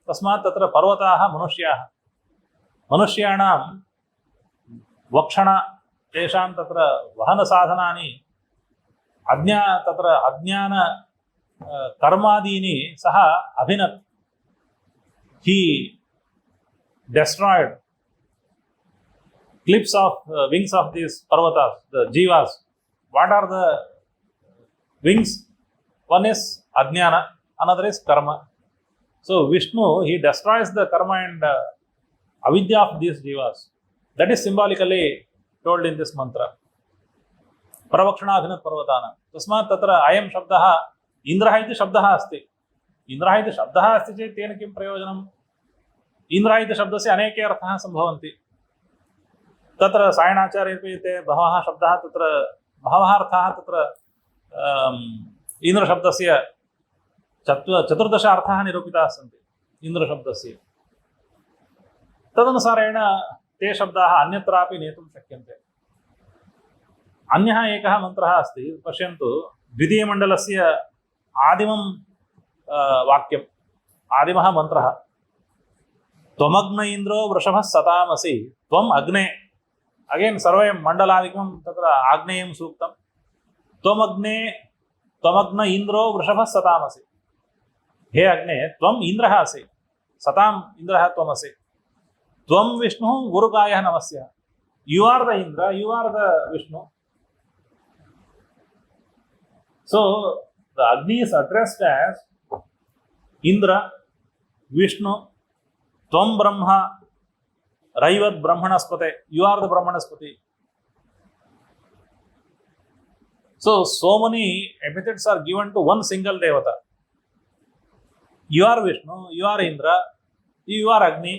तस्मात् तत्र पर्वताः मनुष्याः मनुष्याणां वक्षण तेषां तत्र वहनसाधनानि अज्ञान कर्मादीनि सः अभिनत् he destroyed clips of wings of these parvatas the jivas what are the wings one is ajnana another is karma so Vishnu he destroys the karma and avidya of these jivas that is symbolically told in this mantra pravakshanaabhinat parvatana tasmat tatra ayam shabdah indrah iti shabdah asti indrah iti shabdah asti chet tena kim prayojanam indrah iti shabdasya aneke arthah sambhavanti तत्र सायणाचार्यपीते बहवः शब्दाः तत्र बहवः अर्थाः तत्र इंद्रशब्दस्य 14 अर्थाः निरूपिताः सन्ति इन्द्रशब्दस्य तदनुसारेण ते शब्दाः अन्यत्रापि नेतुं शक्यन्ते। अन्यः एकः मन्त्रः अस्ति, पश्यन्तु, द्वितीयमण्डलस्य आदिमं वाक्यम्, आदिमः मन्त्रः, त्वमग्न इन्द्रो वृषभः सतामसि त्वम् अग्ने, अगेन् सर्वे मण्डलादिकं तत्र आग्नेयं सूक्तं, त्वमग्ने त्वमग्न इन्द्रो वृषभः सतामसि, हे अग्ने त्वम् इन्द्रः असि, सताम् इन्द्रः त्वमसि, त्वं विष्णुः गुरुकायः नमस्यः, you are the Indra, you are the Vishnu. So the Agni is addressed as Indra, Vishnu, Tvam Brahma, Raivat Brahmanaspate, you are the Brahmanaspati. So many epithets are given to one single devata. You are Vishnu, you are Indra, you are Agni.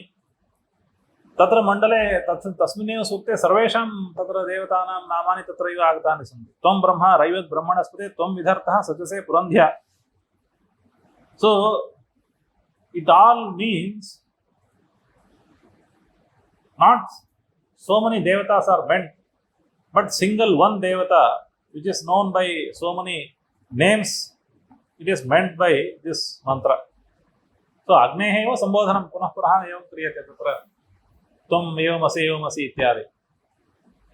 तत्र मण्डले तस्मिन्नेव सूक्ते सर्वेषां तत्र देवतानां नामानि तत्रैव आगतानि सन्ति. त्वं ब्रह्मा रैवत् ब्रह्मणस्पते त्वं विधर्तः सचसे पुरन्ध्या. So it all means not so many devatas are meant, but single one devata which is known by so many names, it is meant by this mantra. So agneः एव सम्बोधनं पुनः पुनः एवं क्रियते तत्र त्वम् एवमसि एवमसि इत्यादि.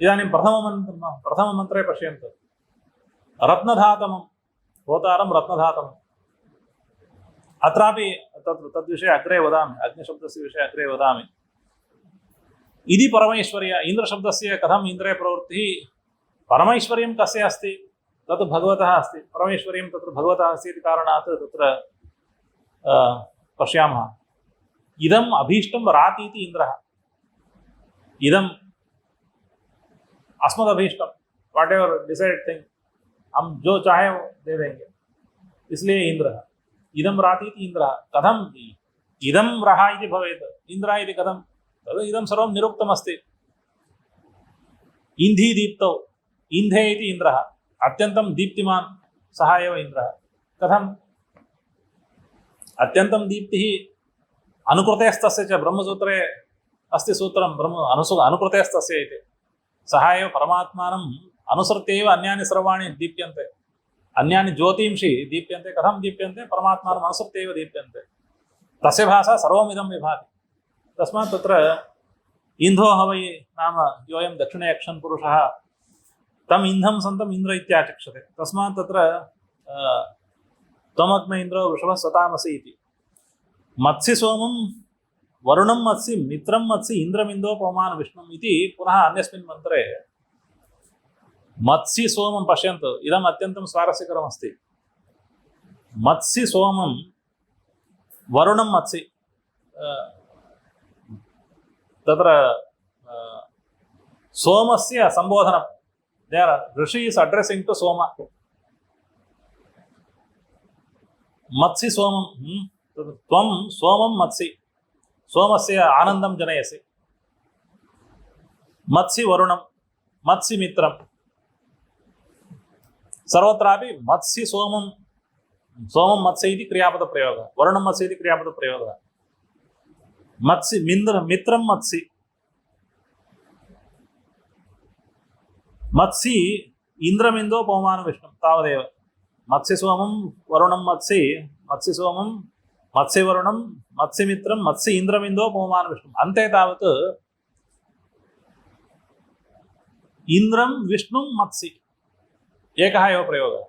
इदानीं प्रथममन्त्रे पश्यन्तु, रत्नधातमं, होतारं रत्नधातमम्. अत्रापि तद्विषये अग्रे वदामि, अग्निशब्दस्य विषये अग्रे वदामि. इति परमैश्वर्य, इन्द्रशब्दस्य कथम् इन्द्रे प्रवृत्तिः, परमैश्वर्यं कस्य अस्ति, तत् भगवतः अस्ति. परमैश्वर्यं तत्र भगवतः अस्ति इति कारणात् तत्र पश्यामः, इदम् अभीष्टं राति इति इन्द्रः, इदम अस्मदभीष्टम, वॉट एवर डिसाइड थिंग, हम जो चाहे वो दे देंगे, इसलिए इंद्र, इदम राति इंद्र, कथम इदम रहा इति भवेत्, इंद्र इति कथम, तद् इदं सर्वं निरुक्तमस्ति. इंधी दीप्तौ, इंधे इति इंद्रः, अत्यन्तं दीप्तिमान् सः एव इंद्रः. कथम अत्यन्तं दीप्तिः अनुकृतेस्तस्य च, ब्रह्मसूत्रे अस्ति सूत्रं, ब्रह्म अनुकृतेस्तस्य इति. सः एव परमात्मानम् अनुसृत्य एव अन्यानि सर्वाणि दीप्यन्ते, अन्यानि ज्योतिंषि दीप्यन्ते. कथं दीप्यन्ते, परमात्मानम् अनुसृत्य एव दीप्यन्ते. तस्य भाषा सर्वमिदं विभाति. तस्मात् तत्र इन्धो हवै नाम योऽयं दक्षिणे यक्षन् पुरुषः तम् इन्धं सन्तम् इन्द्र इत्याचक्षते. तस्मात् तत्र त्वमग्न इन्द्रो वृषभः सतामसि इति. मत्सि सोमं वरुणं मत्सि मित्रं मत्सि इन्द्रमिन्दो पवमान विष्णुम् इति पुनः अन्यस्मिन् मन्त्रे मत्सि सोमं पश्यन्तु, इदम् अत्यन्तं स्वारस्यकरमस्ति. मत्सि सोमं वरुणं मत्सि, तत्र सोमस्य सम्बोधनं, there rishi is addressing to soma. मत्सि सोमं, त्वं सोमं मत्सि, सोमस्य आनन्दं जनयसि. मत्सि वरुणं, मत्सि मित्रं, सर्वत्रापि मत्सि सोमं, सोमं मत्सि इति क्रियापदप्रयोगः, वरुणं मत्सि इति क्रियापदप्रयोगः. मत्सि मित्रं मत्सि, मत्सि इन्द्रमिन्दो पवमान विष्णुं, तावदेव. मत्सि सोमं वरुणं मत्सि, मत्सि सोमं मत्सि वरुणं मत्सि मित्रं मत्सि इन्द्रमिन्दो पवमान विष्णुम्. अन्ते तावत् इन्द्रं विष्णुं मत्सि, एकः एव प्रयोगः.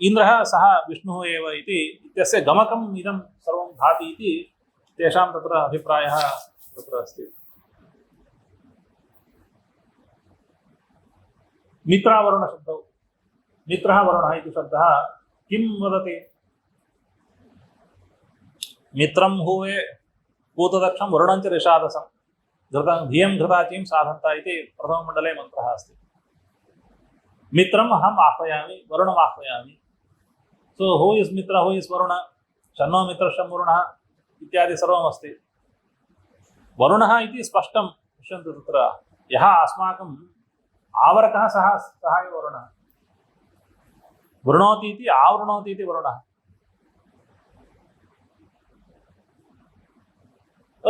इन्द्रः सः विष्णुः एव इति इत्यस्य गमकम् इदं सर्वं भाति इति तेषां तत्र अभिप्रायः तत्र अस्ति. मित्रावरुणशब्दौ, मित्रः वरुणः इति शब्दः किं वदति? मित्रं हुवे पूतदक्षं वरुणञ्च ऋषादसं धृतं धियं धृताचीं साधन्ता इति प्रथममण्डले मन्त्रः अस्ति. मित्रम् अहम् आह्वयामि, वरुणम् आह्वयामि. So who is Mitra, who is Varuna, शन्नो मित्रशं वरुणः इत्यादि सर्वमस्ति. वरुणः इति स्पष्टं पश्यन्तु, तत्र यः अस्माकम् आवरकः सः एव वरुणः. वृणोति इति आवृणोति इति वरुणः.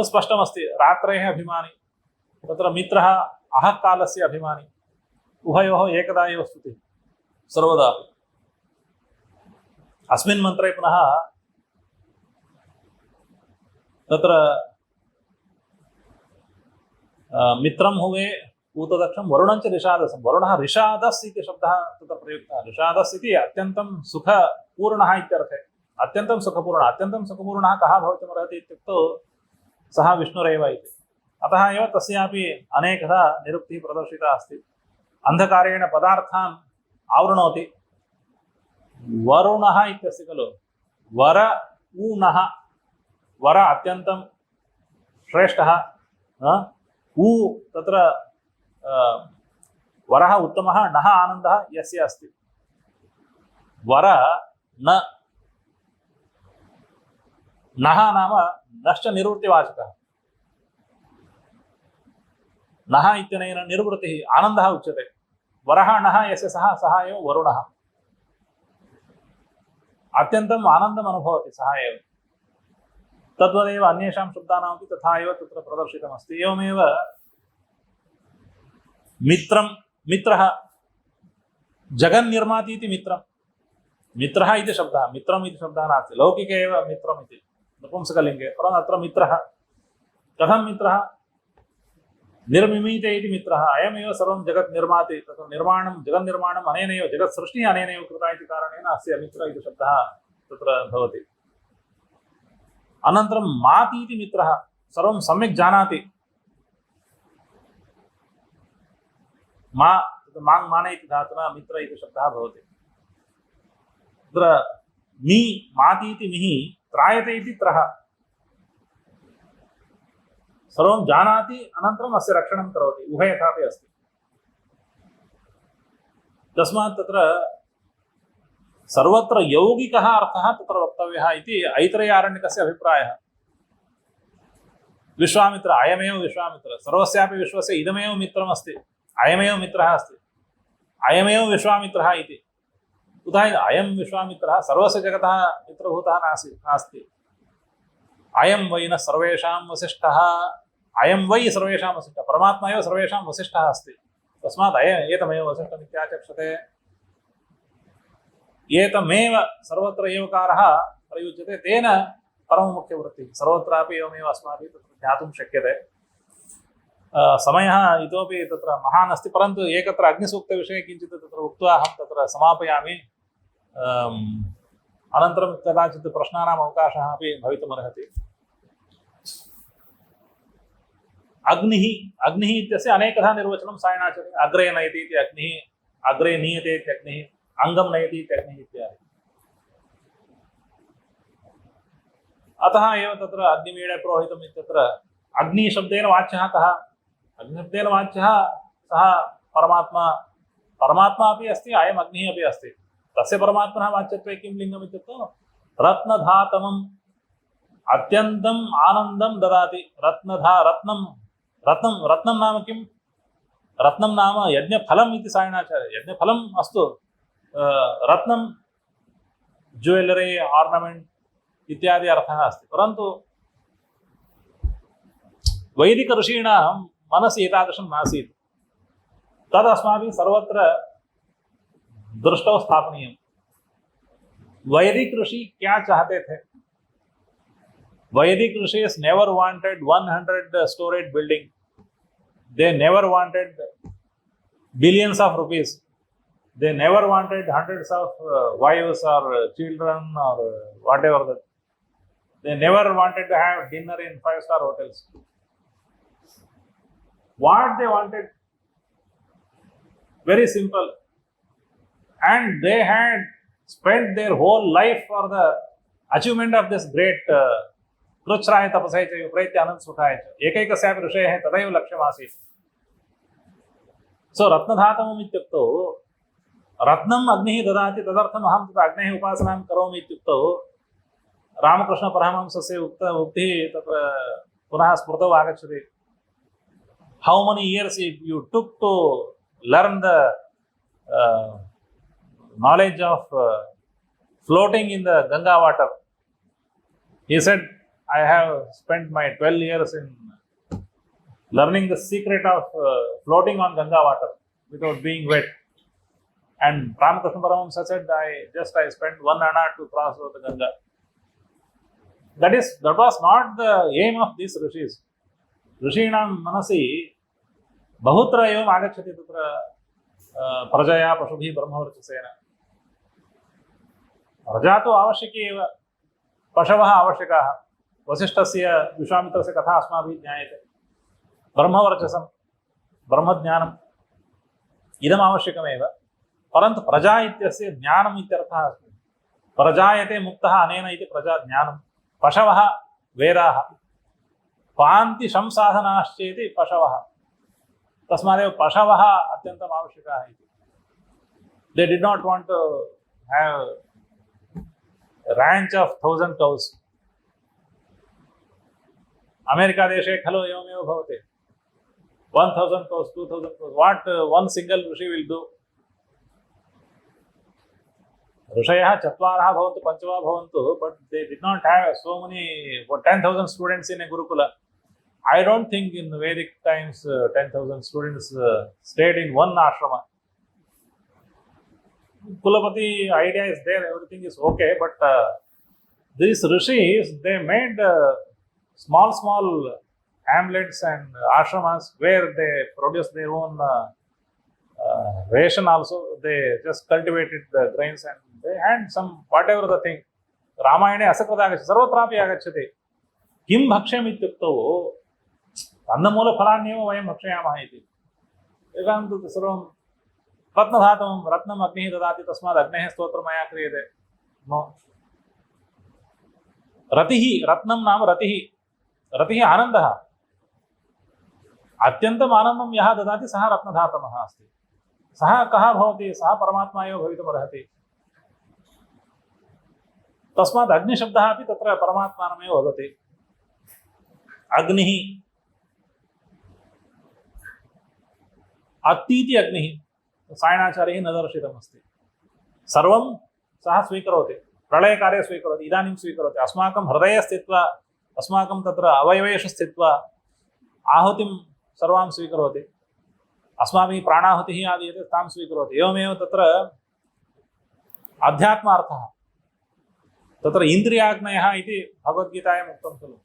स्पष्टमस्ति रात्रेः अभिमानी तत्र मित्रः अहः कालस्य अभिमानी उभयोः एकदा एव स्तुतिः सर्वदा अस्मिन् मन्त्रे पुनः तत्र मित्रं हुवे पूतदक्षं वरुणं च ऋषादसं वरुणः ऋषादस् इति शब्दः तत्र प्रयुक्तः ऋषादस् इति अत्यन्तं सुखपूर्णः इत्यर्थे अत्यन्तं सुखपूर्णः कः भवितुमर्हति इत्युक्तौ सः विष्णुरेव इति अतः एव तस्यापि अनेकधा निरुक्तिः प्रदर्शिता अस्ति अन्धकारेण पदार्थान् आवृणोति वरुणः इत्यस्ति खलु वर ऊनः वर अत्यन्तं श्रेष्ठः ऊ तत्र वरः उत्तमः नः आनन्दः यस्य अस्ति वर न नः नाम नश्च निवृत्तिवाचकः नः इत्यनेन निर्वृत्तिः आनन्दः उच्यते वरः नः यस्य सः एव वरुणः अत्यन्तम् आनन्दम् अनुभवति सः एव तद्वदेव अन्येषां शब्दानामपि तथा एव तत्र प्रदर्शितमस्ति एवमेव मित्रः जगन्निर्माति इति मित्रः इति शब्दः मित्रम् इति शब्दः नास्ति लौकिके एव मित्रम् इति नपुंसकलिङ्गे परन्तु अत्र मित्रः कथं मित्रः निर्मिमीते इति मित्रः अयमेव सर्वं जगत् निर्माति तत्र निर्माणं जगन्निर्माणम् अनेनैव जगत्सृष्टिः अनेनैव कृता इति कारणेन अस्य मित्र इति शब्दः तत्र भवति अनन्तरं माति इति मित्रः सर्वं सम्यक् जानाति माने इति धातुना मित्र इति शब्दः भवति तत्र माति इति मिहि त्रायते इति त्रः सर्वं जानाति अनन्तरम् अस्य रक्षणं करोति उभयथापि अस्ति तस्मात् तत्र सर्वत्र यौगिकः अर्थः तत्र वक्तव्यः इति ऐतरेयारण्यकस्य अभिप्रायः विश्वामित्र अयमेव विश्वामित्र सर्वस्यापि विश्वस्य इदमेव मित्रमस्ति अयमेव मित्रः अस्ति अयमेव विश्वामित्रः इति कुतः अयं विश्वामित्रः सर्वस्य जगतः मित्रभूतः नास्ति अयं वै न सर्वेषां वसिष्ठः अयं वै सर्वेषां वसिष्ठः परमात्मा एव सर्वेषां वसिष्ठः अस्ति तस्मात् एतमेव वसिष्ठमित्याचक्षते एतमेव सर्वत्र एवकारः प्रयुज्यते तेन परममुख्यवृत्तिः सर्वत्रापि एवमेव अस्माभिः तत्र ज्ञातुं शक्यते समयः इतोपि तत्र महान् अस्ति परन्तु एकत्र अग्निसूक्तविषये किञ्चित् तत्र उक्त्वा अहं तत्र समापयामि अनन्तरं कदाचित् प्रश्नानाम् अवकाशः अपि भवितुमर्हति अग्निः इत्यस्य अनेकधा निर्वचनं सायणाचार्य अग्रे नयति इति अग्निः अग्रे नीयते इत्यग्निः अंगम नयति इत्यग्निः इत्यादि अतः एव तत्र अग्निमीळे पुरोहितम् इत्यत्र अग्निशब्देन वाच्यः कः अग्निशब्देन वाच्यः सः परमात्मा अपि अस्ति अयम् अग्निः अपि अस्ति तस्य परमात्मनः वाच्यत्वे किं लिङ्गम् इत्युक्तौ रत्नधातमम् अत्यन्तम् आनन्दं ददाति रत्नं नाम किं रत्नं नाम यज्ञफलम् इति सायणाचार्य यज्ञफलम् अस्तु रत्नं ज्युवेलरी ऑर्नामेंट इत्यादि अर्थः अस्ति परन्तु वैदिक ऋषीणां मनसि एतादृशं नासीत् तद् अस्माभिः सर्वत्र दृष्टौ स्थापनीयं वैदिक ऋषि क्या चाहते थे वैदिक ऋषिस् never wanted 100 storeyed building they never wanted billions of rupees they never wanted hundreds of wives or children or whatever that they never wanted to have dinner in 5-star hotels what they wanted very simple and they had spent their whole life for the achievement of this great कृच्छ्राय तपसे च विप्रेत्य आनंद सुखाय च एकैकस्यापि ऋषेः तदैव लक्ष्यमासीत् सो रत्नधातमम् इत्युक्तौ रत्नम् अग्निः ददाति तदर्थम् अहं तत्र अग्नेः उपासनां करोमि इत्युक्तौ रामकृष्णपरमहंसस्य उक्तिः तत्र पुनः स्मृतौ आगच्छति how many years you took to learn the knowledge of floating in the Ganga water he said I have spent my 12 years in learning the secret of floating on Ganga water without being wet. And Ramakrishna Paramahamsa said, I spent 1 anna to cross over the Ganga. That was not the aim of these rishis. Rishinam manasi bahutra evam agacchati tatra prajaya pasubhi brahmavarchasena. प्रजा तो आवश्यकी एव, पशवः आवश्यकाः. वसिष्ठस्य विश्वामित्रस्य कथा अस्माभिः ज्ञायते. ब्रह्मवर्चसं ब्रह्मज्ञानम् इदम् आवश्यकमेव, परन्तु प्रजा इत्यस्य ज्ञानम् इत्यर्थः अस्ति. प्रजायते मुक्तः अनेन इति प्रजाज्ञानं. पशवः वेदाः, पान्ति संसाधनाश्चेति पशवः. तस्मादेव पशवः अत्यन्तम् आवश्यकाः इति. They did not want to have ranch of 1,000 cows. America देशे खलु एवमेव भवति. 1,000 cows, 2,000 cows. What one single rishi will do? ऋषयः चत्वारः भवन्तु, पञ्च वा भवन्तु, but they did not have so many 10,000 students in a Gurukula. I don't think in Vedic times 10,000 students stayed in one ashrama. Kulapati idea is there, everything is okay, but these rishis, they made small hamlets and ashramas where they produce their own ration also. They just cultivated the grains and they had some whatever the thing. Ramayane asakೃತ agacchati, sarvatrapi agacchati. Kim bhaksham ityuktau annamoola phalanyeva vayam bhakshayamah iti. Ekantu sarvam रत्नधातुं रत्नम् अग्निः ददाति, तस्मात् अग्नेः स्तोत्रं मया क्रियते. No, रतिः, रत्नं नाम रतिः. रतिः आनन्दः. अत्यन्तम् आनन्दं यः ददाति सः रत्नधातमः अस्ति. सः कः भवति? सः परमात्मा एव भवितुमर्हति. तस्मात् अग्निशब्दः अपि तत्र परमात्मानमेव वदति. अग्निः, अत्तीति अग्निः सायणाचार्यैः न दर्शितमस्ति. सर्वं सः स्वीकरोति, प्रलयकाले स्वीकरोति, इदानीं स्वीकरोति. अस्माकं हृदये स्थित्वा, अस्माकं तत्र अवयवेषु स्थित्वा आहुतिं सर्वां स्वीकरोति. अस्माभिः प्राणाहुतिः आदीयते, तां स्वीकरोति. एवमेव तत्र अध्यात्मार्थः. तत्र इन्द्रियाग्नयः इति भगवद्गीतायाम् उक्तं खलु.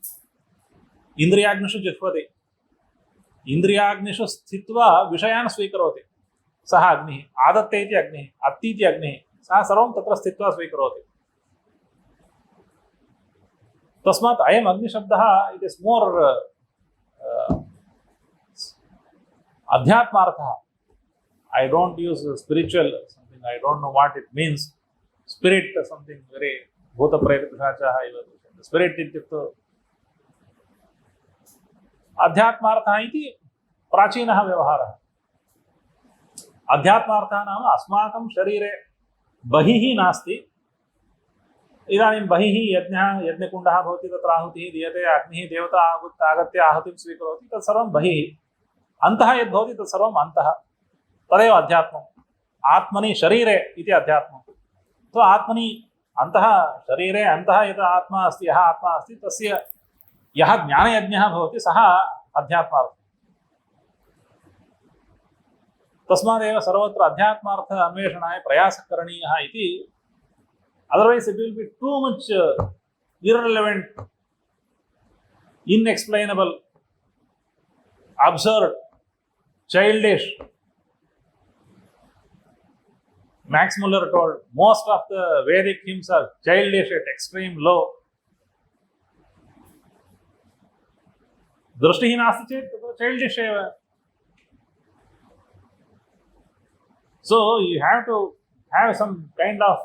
इन्द्रियाग्निषु जिह्वति, इन्द्रियाग्निषु स्थित्वा विषयान् स्वीकरोति. सः अग्निः. आदत्ते इति अग्निः, अत्तीति अग्निः. सः सर्वं तत्र स्थित्वा स्वीकरोति. तस्मात् अयम् अग्निशब्दः इट् इस् मोर् अध्यात्मार्थः. I don't use spiritual something. I don't know what it means. Spirit something very bhuta preta pisachaah iva. Spirit ityukto अध्यात्मार्थः इति प्राचीनः व्यवहारः. अध्यात्मार्थः नाम अस्माकं शरीरे बहिः नास्ति. इदानीं बहिः यज्ञकुण्डः भवति, तत्र आहुतिः दीयते, अग्निः देवता आगत्य आहुतिं स्वीकरोति, तत्सर्वं बहिः. अन्तः यद्भवति तत्सर्वम् अन्तः. तदेव अध्यात्मम्. आत्मनि शरीरे इति अध्यात्मम्. तो आत्मनि अन्तः शरीरे अन्तः यत् आत्मा अस्ति, यः आत्मा अस्ति, तस्य यः ज्ञानयज्ञः भवति सः अध्यात्मार्थः. तस्मादेव सर्वत्र अध्यात्मार्थ अन्वेषणाय प्रयासः करणीयः इति. Otherwise it will be too much irrelevant, inexplainable, absurd, childish. Max Muller told most of the Vedic hymns are childish at extreme low. दृष्टिः नास्ति चेत् childish एव. So you have to have some kind of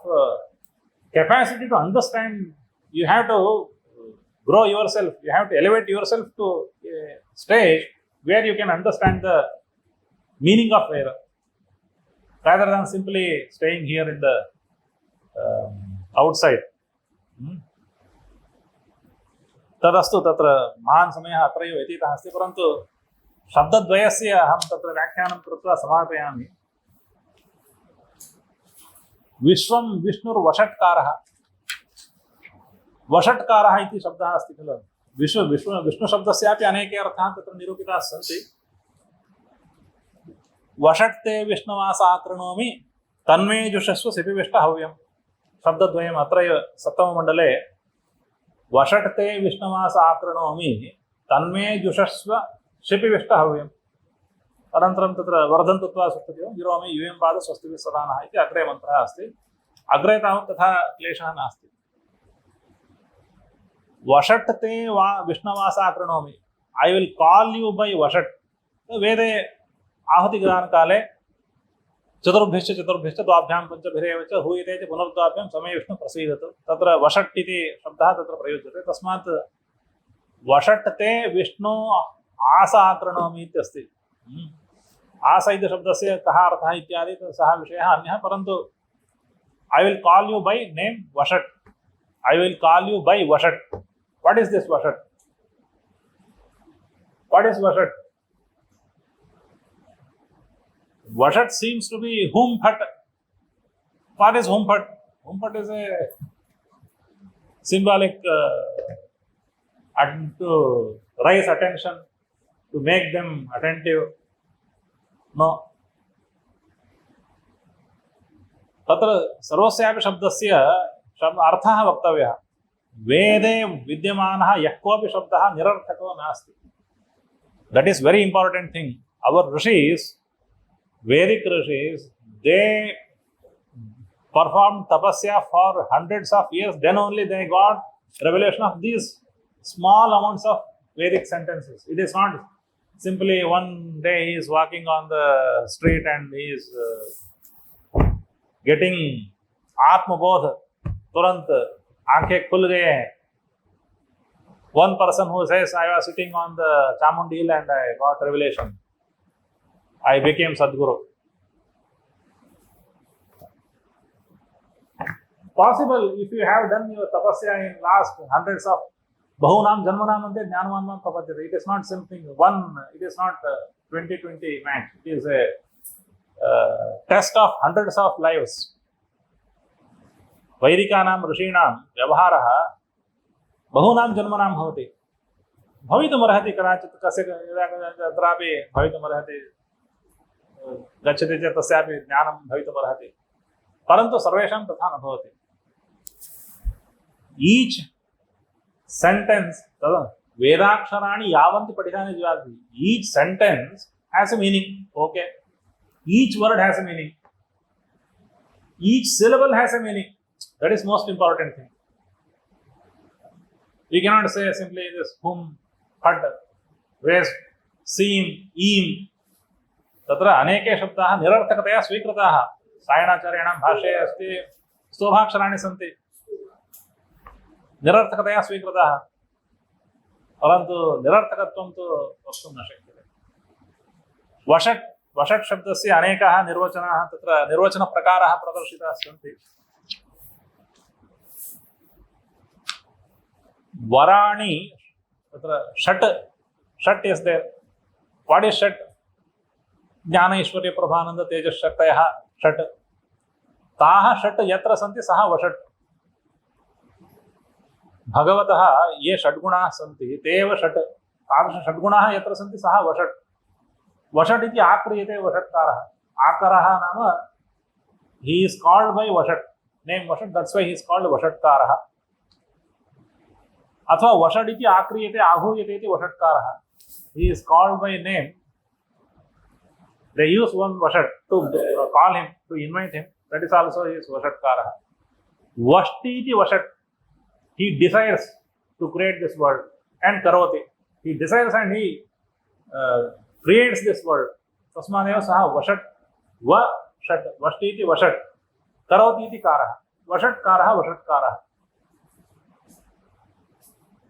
capacity to understand. You have to grow yourself. You have to elevate yourself to a stage where you can understand the meaning of Veda, rather than simply staying here in the outside. तदस्तु तत्र महान् समयः अत्रैव व्यतीतः अस्ति, परन्तु शब्दद्वयस्य अहं तत्र व्याख्यानं कृत्वा समापयामि. विश्वं विष्णुर्वषट्कारः. वषट्कारः इति शब्दः अस्ति खलु विष्णुशब्दस्यापि अनेके अर्थाः तत्र निरूपिताः सन्ति वषट्ते विष्णवास आकृणोमि तन्मे जुषस्व सिपिविष्ट हव्यं शब्दद्वयम् अत्र सप्तममण्डले वषट्ते विष्णवास आकृणोमि तन्मे जुषस्व शिपिविष्ट हव्यम् अनन्तरं तत्र वर्धन्तत्वा सुष्ठुतिः गिरोमि यूयं पाद स्वस्तिभिः सदा नः इति अग्रे मन्त्रः अस्ति अग्रे तावत् तथा क्लेशः नास्ति वषट्ते वा विष्णवासा कृणोमि I will called u by वषट् वेदे आहुतिदानकाले चतुर्भिश्च द्वाभ्यां पञ्चभिरेव च हूयते च पुनर्द्वाभ्यां समे विष्णु प्रसीदतु तत्र वषट् इति शब्दः तत्र प्रयुज्यते तस्मात् वषट् ते विष्णु आस आकृणोमि इत्यस्ति आस इति शब्दस्य कः अर्थः इत्यादि सः विषयः अन्यः परन्तु I will call you by name Vashat. I will call you by Vashat. What is this Vashat? What is Vashat? Vashat seems to be Humphat. What is Humphat? Humphat is a symbolic to raise attention, to make them attentive. No. तत्र सर्वस्यापि शब्दस्य अर्थः वक्तव्यः वेदे विद्यमानः यः कोऽपि शब्दः निरर्थको नास्ति that is very important thing our rishis Vedic rishis they performed tapasya for hundreds of years then only they got revelation of these small amounts of Vedic sentences. It is not simply one day he is walking on the street and he is getting आत्मबोध तुरंत आंखें खुल गए हैं one person who says I was sitting on the Chamundi hill and I got revelation I became Sadguru possible if you have done your tapasya in last hundreds of bahunam janmanam ante jnanavanam prapadyate it is not something one it is not 2020 match it is a test of hundreds of lives वैदिकानां ऋषीणां व्यवहारः बहूनां जन्मनां भवति भवितुमर्हति कदाचित् कस्य तत्रापि भवितुमर्हति गच्छति चेत् तस्यापि ज्ञानं भवितुमर्हति परन्तु सर्वेषां तथा न भवति ईच सेण्टेन्स् वेदाक्षराणि यावन्ति पठितानि जीवाति each sentence has a meaning okay each word has a meaning each syllable has a meaning that is most important thing we cannot say simply this hum had west seem eam tatra aneke shabdaah nirarthakataya sवीकृताः सायणाचार्याणां भाष्ये अस्ति स्तोभाक्षराणि सन्ति निरर्थकतया स्वीकृताः परन्तु निरर्थकत्वं तु वक्तुं न शक्यते वषट् वषट् शब्दस्य अनेकाः निर्वचनाः तत्र निर्वचनप्रकाराः प्रदर्शिताः सन्ति वराणि तत्र षट् इस् देर् वाट् इस् षट् ज्ञान ऐश्वर्य प्रभानन्द तेजश्शक्तयः षट् ताः षट् यत्र सन्ति सः वषट् भगवतः ये षड्गुणाः सन्ति ते एव षट् तादृश षड्गुणाः यत्र सन्ति सः वषट् वषट् इति आक्रियते वषट्कारः आकरः नाम he is called by वषट् name वषट् that's why he is called वषट्कारः अथवा वषट् इति आक्रियते आहूयते इति वषट्कारः he is called by name they use one वषट् to call him to invite him that is also he is वषट्कारः वष्टि इति वषट् he desires to create this world and karoti he desires and he creates this world तस्मादेव सः वषट् वषट् वष्टि इति वषट् करोति इति कारः वषट्कारः वषट्कारः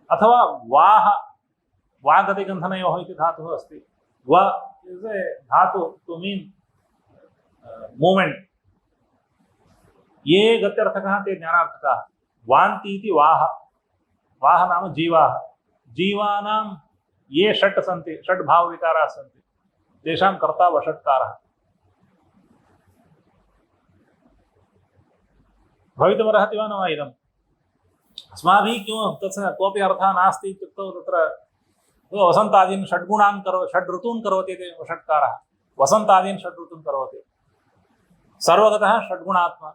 अथवा वाह वागतिगन्धनयोः इति धातुः अस्ति व इस् ए धातु टु मीन् मूमेंट ये गत्यर्थकः ते ज्ञानार्थकाः वान्ति इति वाह वाह नाम जीवाः जीवानां ये षट् सन्ति षट् भावविकाराः सन्ति तेषां कर्ता वषट्कारः भवितुमर्हति वा न वा इदं अस्माभिः किं तस्य कोऽपि अर्थः नास्ति इत्युक्तौ तत्र वसन्तादीन् षड्गुणान् षड् ऋतून् करोति इति वषट्कारः वसन्तादीन् षड् ऋतून् करोति सर्वगतः षड्गुणात्मा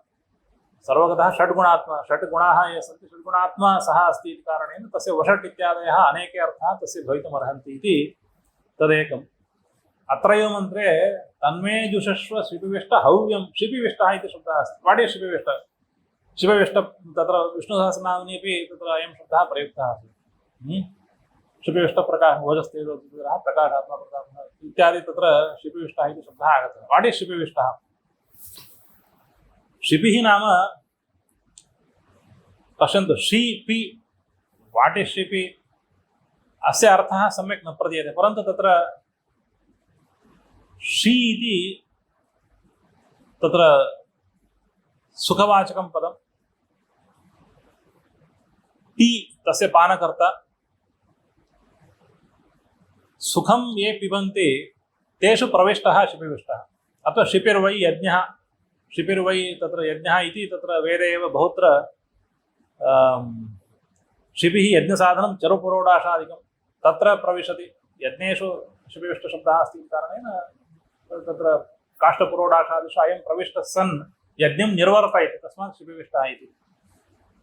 षट् गुणाः ये सन्ति षड्गुणात्मा सः अस्ति इति कारणेन तस्य वषट् इत्यादयः अनेके अर्थाः तस्य भवितुमर्हन्ति इति तदेकम् अत्रैव मन्त्रे तन्मे जुषस्व शिपिविष्ट हव्यं शिपिविष्टः इति शब्दः अस्ति वाट् इस् शिपिविष्ट तत्र विष्णुसहस्रनाम्नि अपि तत्र अयं शब्दः प्रयुक्तः अस्ति शिपिविष्टप्रकाशः भोजस्तेजोज्योतिरः प्रकाशात्मा प्रकाशः इत्यादि तत्र शिपिविष्टः इति शब्दः आगतः वाट् इस् शिपिविष्टः शिपिः नाम पश्यन्तु शिपि वाट् इस् शिपि अस्य अर्थः सम्यक् न प्रदीयते परन्तु तत्र शी इति तत्र सुखवाचकं पदं टी तस्य पानकर्ता सुखं ये पिबन्ति तेषु प्रविष्टः शिपिविष्टः अथवा शिपिर्वै यज्ञः शिपिर्वै तत्र यज्ञः इति तत्र वेदे एव बहुत्र शिपिः यज्ञसाधनं चरुपुरोडाशादिकं तत्र प्रविशति यज्ञेषु शिपिविष्टशब्दः अस्ति इति कारणेन तत्र काष्ठपुरोडाशादिषु अयं प्रविष्टः सन् यज्ञं निर्वर्तयति तस्मात् शिपिविष्टः इति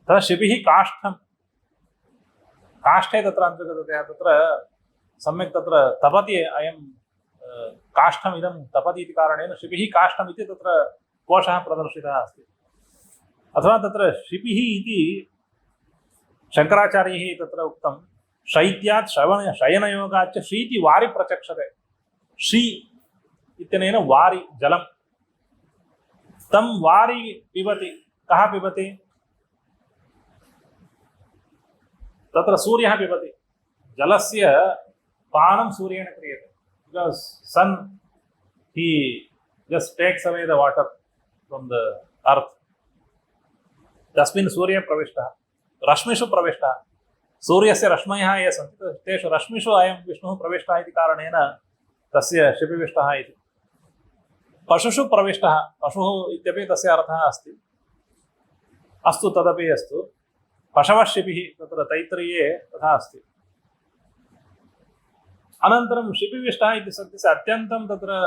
तथा शिपिः काष्ठं काष्ठे तत्र अन्तर्गततया तत्र सम्यक् तत्र तपति अयं काष्ठमिदं तपति इति कारणेन शिपिः काष्ठम् इति तत्र कोशः प्रदर्शितः अस्ति अथवा तत्र शिपिः इति शङ्कराचार्यैः तत्र उक्तं शैत्यात् शयनयोगाच्च शीति वारि प्रचक्षते शी इत्यनेन वारि जलं तं वारि पिबति कः पिबति तत्र सूर्यः पिबति जलस्य पानं सूर्येण क्रियते because sun he just takes away the water from the earth तस्मिन् सूर्ये प्रविष्टः रश्मिषु प्रविष्टः सूर्यस्य रश्मयः ये सन्ति तेषु रश्मिषु अयं विष्णुः प्रविष्टः इति कारणेन तस्य शिपिविष्टः इति पशुषु प्रविष्टः पशुः इत्यपि तस्य अर्थः अस्ति अस्तु तदपि अस्तु पशवः शिपिः तत्र तैत्तिरीये तथा अस्ति अनन्तरं शिपिविष्टः इति सत्यस्य अत्यन्तं तत्र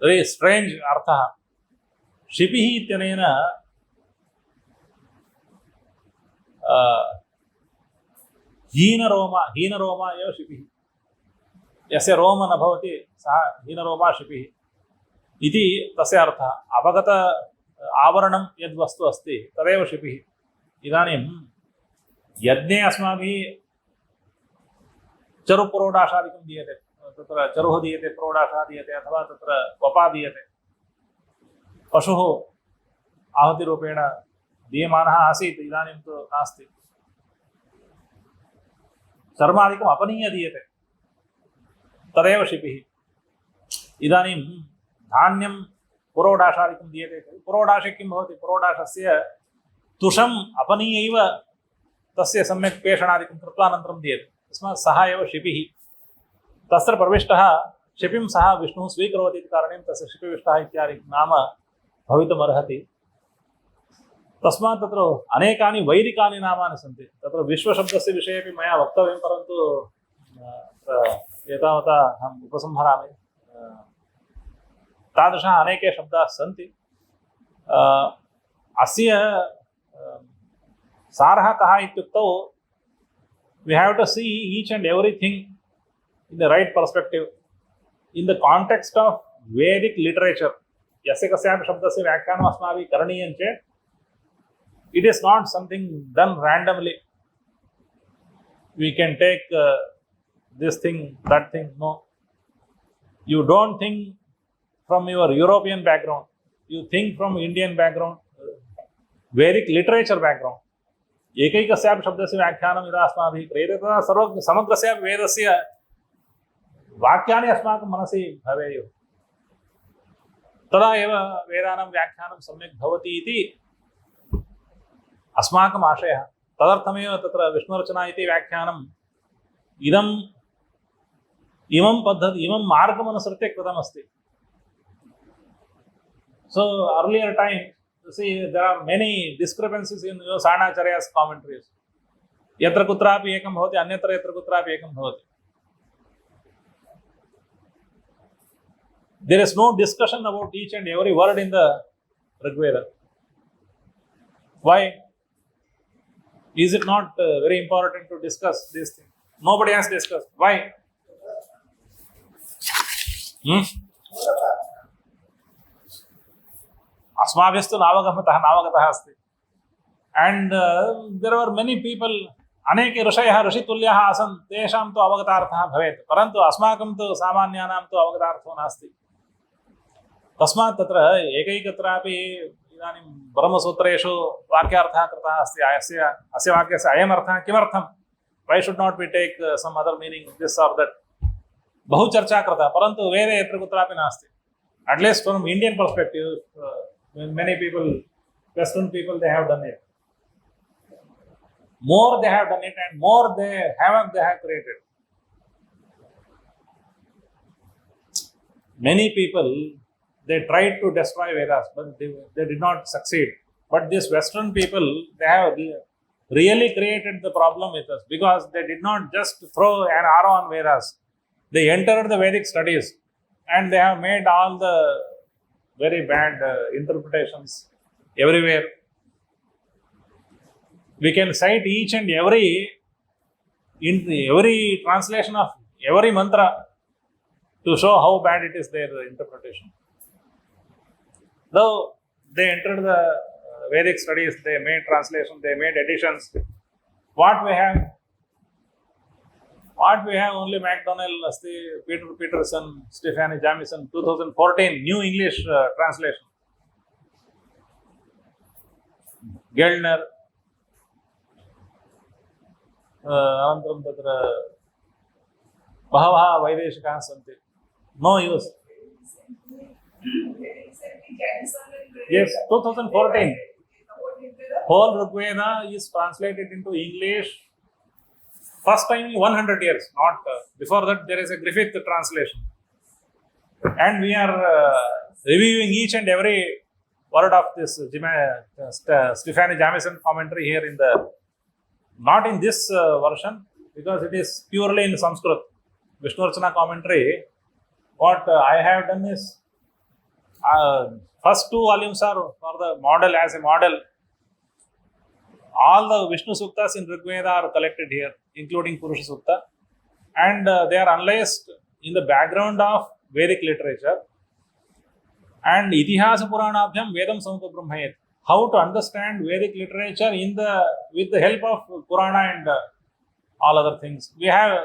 वेरी स्ट्रेंज अर्थः शिपिः इत्यनेन हीनरोमा एव शिपिः यस्य रोम न भवति सः हीनरोमा शिपिः इति तस्य अर्थः अवगत आवरणं यद्वस्तु अस्ति तदेव शिपिः इदानीं यज्ञे अस्माभिः चरुपुरोडाशादिकं दीयते तत्र चरुः दीयते पुरोडाशः दीयते अथवा तत्र वपा दीयते पशुः आहुतिरूपेण दीयमानः आसीत् इदानीं तु नास्ति चर्मादिकम् अपनीय दीयते तदेव शिपिः इदानीं धान्यं पुरोडाशादिकं दीयते पुरोडाशे किं भवति पुरोडाशस्य तुषम् अपनीयैव तस्य सम्यक् पेषणादिकं कृत्वा अनन्तरं दीयते तस्मात् सः एव शिपिः तत्र प्रविष्टः शिपिं सः विष्णुः स्वीकरोति इति कारणेन तस्य शिपिविष्टः इत्यादि नाम भवितुमर्हति तस्मात् तत्र अनेकानि वैदिकानि नामानि सन्ति तत्र विश्वशब्दस्य विषये अपि मया वक्तव्यं परन्तु एतावता अहम् उपसंहरामि तादृशाः अनेके शब्दाः सन्ति अस्य सारः कः इत्युक्तौ we have to see each and everything in the right perspective in the context of Vedic literature यस्य कस्यापि शब्दस्य व्याख्यानम् अस्माभिः करणीयं चेत् it is not something done randomly we can take this thing that thing no you don't think from your European background you think from Indian background Vedic literature background एकैकस्यापि शब्दस्य व्याख्यानं यदा अस्माभिः क्रियते तदा समग्रस्यापि वेदस्य वाक्यानि अस्माकं मनसि भवेयुः तदा एव वेदानां व्याख्यानं सम्यक् भवति इति अस्माकम् आशयः तदर्थमेव तत्र विष्णुरचना इति व्याख्यानम् इमं मार्गमनुसृत्य कृतमस्ति so earlier time see, there are many discrepancies in Sarnacharya's commentaries. Yatra kutrapi ekam bhavati, anyatra yatra kutrapi ekam bhavati. There is no discussion about each and every word in the Rigveda. Why? Is it not very important to discuss this thing? Nobody has discussed. Why? अस्माभिस्तु नावगतः अस्ति. And there were many people, अनेके ऋषयः ऋषितुल्यः आसन्, तेषां तु अवगतार्थः भवेत्, परन्तु अस्माकं तु सामान्यानां तु अवगतार्थो नास्ति. तस्मात् तत्र एकैकत्रापि इदानीं ब्रह्मसूत्रेषु वाक्यार्थः कृतः अस्ति. अस्य वाक्यस्य अयमर्थः किमर्थं? Why should not we take some other meaning, this or that? बहु चर्चा कृता, परन्तु वेदे यत्र कुत्रापि नास्ति. At least from Indian perspective, many people, Western people, they have done it. More they have done it, and more they have created. Many people, they tried to destroy Vedas, but they did not succeed. But these Western people, they have really created the problem with us, because they did not just throw an arrow on Vedas. They entered the Vedic studies and they have made all the very bad interpretations everywhere. We can cite each and every translation of every mantra to show how bad it is, their interpretation. Though they entered the Vedic studies, they made translations, they made editions. What we have only MacDonald, Peter Peterson, Stephanie Jamison, 2014 New English translation. Geldner, अनन्तरं तत्र बहवः वैदेशिकाः सन्ति. No use. Yes, 2014. Whole Rigveda is translated into English. First time in 100 years, not before that. There is a Griffith translation, and we are reviewing each and every word of this Stephanie Jamison commentary here in the, not in this version, because it is purely in Sanskrit. Vishnurchana commentary. What I have done is, first 2 volumes are for the model, as a model. All the Vishnu Suktas in Rigveda are collected here, including Purusha Sukta, and they are unlaced in the background of Vedic literature. And Itihasa Puranabhyam Vedam Samupa Brahmayet. How to understand Vedic literature with the help of Purana and all other things. We have,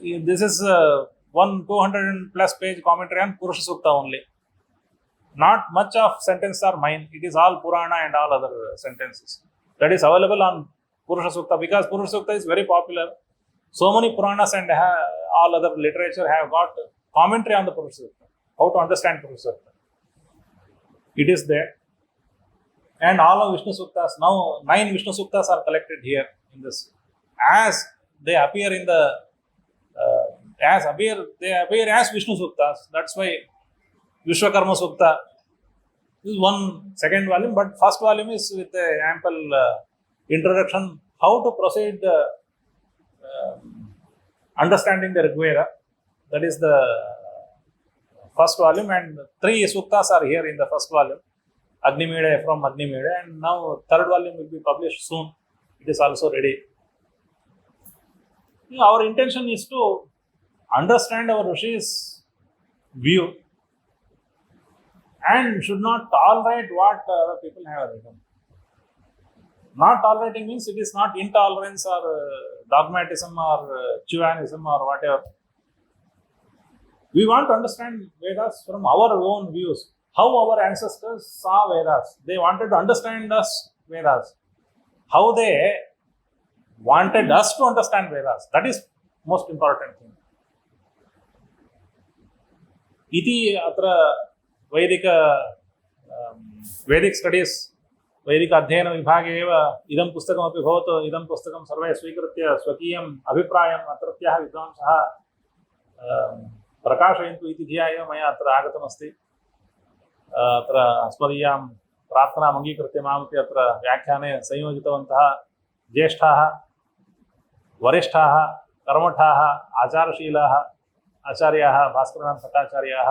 this is 200 plus page commentary on Purusha Sukta only. Not much of sentences are mine. It is all Purana and all other sentences. That is available on Purusha Sukta, because Purusha Sukta is very popular. So many Puranas and all other literature have got commentary on the Purusha Sukta. How to understand Purusha Sukta. It is there. And all of Vishnu Suktas, now 9 Vishnu Suktas are collected here in this. As they appear in the, they appear as Vishnu Suktas. That's why Vishwakarma Sukta is one second volume, but first volume is with a ample introduction, how to proceed understanding the Rigveda. That is the first volume, and 3 suktas are here in the first volume. Agnimeda from Agnimeda, and now 3rd volume will be published soon. It is also ready. Our intention is to understand our Rishi's view and should not tolerate what people have written. Not tolerating means it is not intolerance or dogmatism or Chivanism or whatever. We want to understand Vedas from our own views. How our ancestors saw Vedas. They wanted to understand us Vedas. How they wanted us to understand Vedas. That is most important thing. Iti atra Vedic studies, Vedic अध्ययन विभागे एव इदं पुस्तकमपि भवतु. इदं पुस्तकं सर्वे स्वीकृत्य स्वकीयम् अभिप्रायम् अत्रत्यः विद्वांसः प्रकाशयन्तु इति धिया एव मया अत्र आगतमस्ति. अत्र अस्मदीयां प्रार्थनाम् अङ्गीकृत्य मामपि अत्र व्याख्याने संयोजितवन्तः ज्येष्ठाः वरिष्ठाः कर्मठाः आचारशीलाः आचार्याः भास्करनाथ भट्टाचार्याः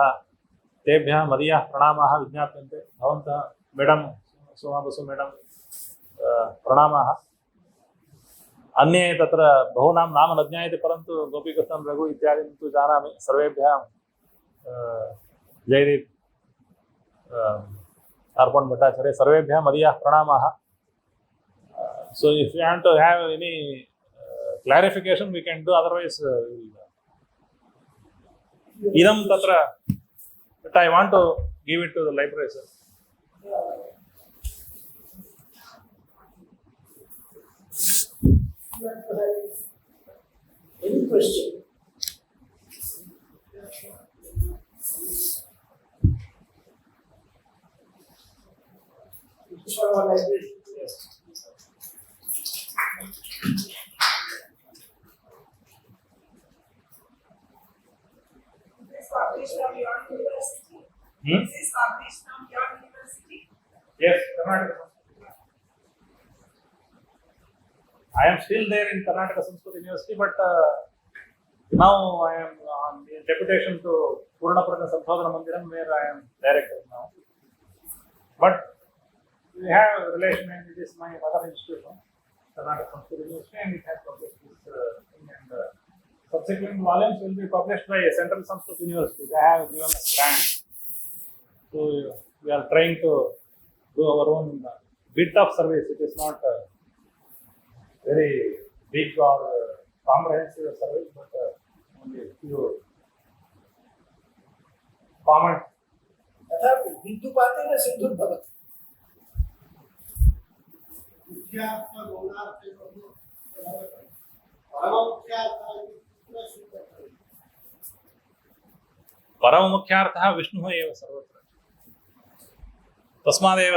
तेभ्यः मदीयाः प्रणामाः विज्ञाप्यन्ते। भवन्तः मेडम् सोमा बसु मेडम् प्रणामाः। अन्ये तत्र बहूनां नाम न ज्ञायते परन्तु गोपीकृष्णन् रघु इत्यादीन् तु जानामि। सर्वेभ्यः जयदीप अर्पण भट्टाचार्य सर्वेभ्यः मदीयाः प्रणामाः। So if you want to have any clarification we can do, otherwise idam tatra, but I want to give it to the library sir. Any question? Yes. This is published from your university. This is published from your university. Yes, Karnataka. I am still there in Karnataka Sanskrit University, but now I am on the deputation to Purnaprajna Samshodhana Mandiram, where I am director now. But we have a relation, and it is my mother institution, Karnataka Sanskrit University, and it has published this thing. And subsequent volumes will be published by Central Sanskrit University. They have given us grant. So we are trying to do our own bit of service. It is not very big or comprehensive service, but only few comments. तथापि बिन्दुपातेन सिन्धुः भवति। परममुख्यार्थः विष्णुः एव सर्वत्र। तस्मादेव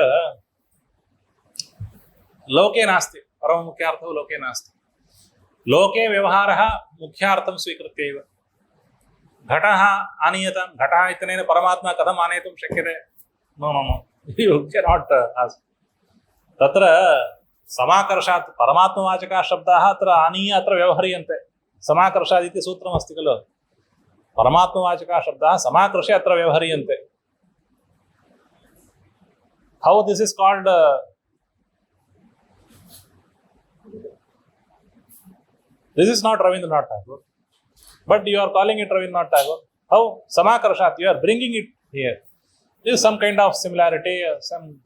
लोके नास्ति, परममुख्यार्थो लोके नास्ति। लोके व्यवहारः मुख्यार्थं स्वीकृत्य एव। घटः आनीयतां, घटः इत्यनेन परमात्मा कथम् आनेतुं शक्यते? No no no, you cannot ask. तत्र समाकर्षात् परमात्मवाचकाः शब्दाः अत्र आनीय अत्र व्यवह्रियन्ते। समाकर्षात् इति सूत्रमस्ति खलु। परमात्मवाचकाः शब्दाः समाकर्ष्य अत्र व्यवह्रियन्ते। How this is called this is not Ravindranath Tagore, but you are calling it Ravindranath Tagore. How? Samakarshat, you are bringing it here. This is some kind of similarity, some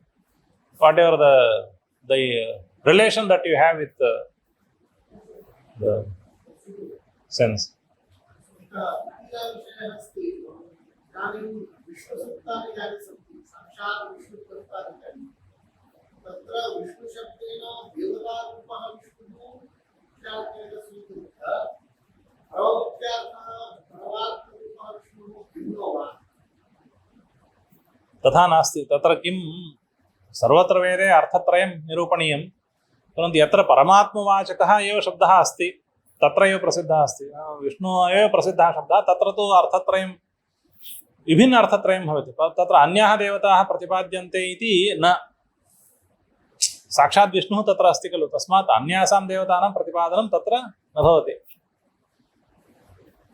whatever the relation that you have with the sense. तथा नास्ति। तत्र किं सर्वत्र वेदे अर्थत्रयं निरूपणीयं, परन्तु यत्र परमात्मवाचकः एव शब्दः अस्ति तत्र एव प्रसिद्धः अस्ति। विष्णुः एव प्रसिद्धः शब्दः, तत्र तु अर्थत्रयं विभिन्न अर्थत्रयं भवति। तत्र अन्याः देवताः प्रतिपाद्यन्ते इति न, साक्षात् विष्णुः तत्र अस्ति खलु, तस्मात् अन्यासां देवतानां प्रतिपादनं तत्र न भवति।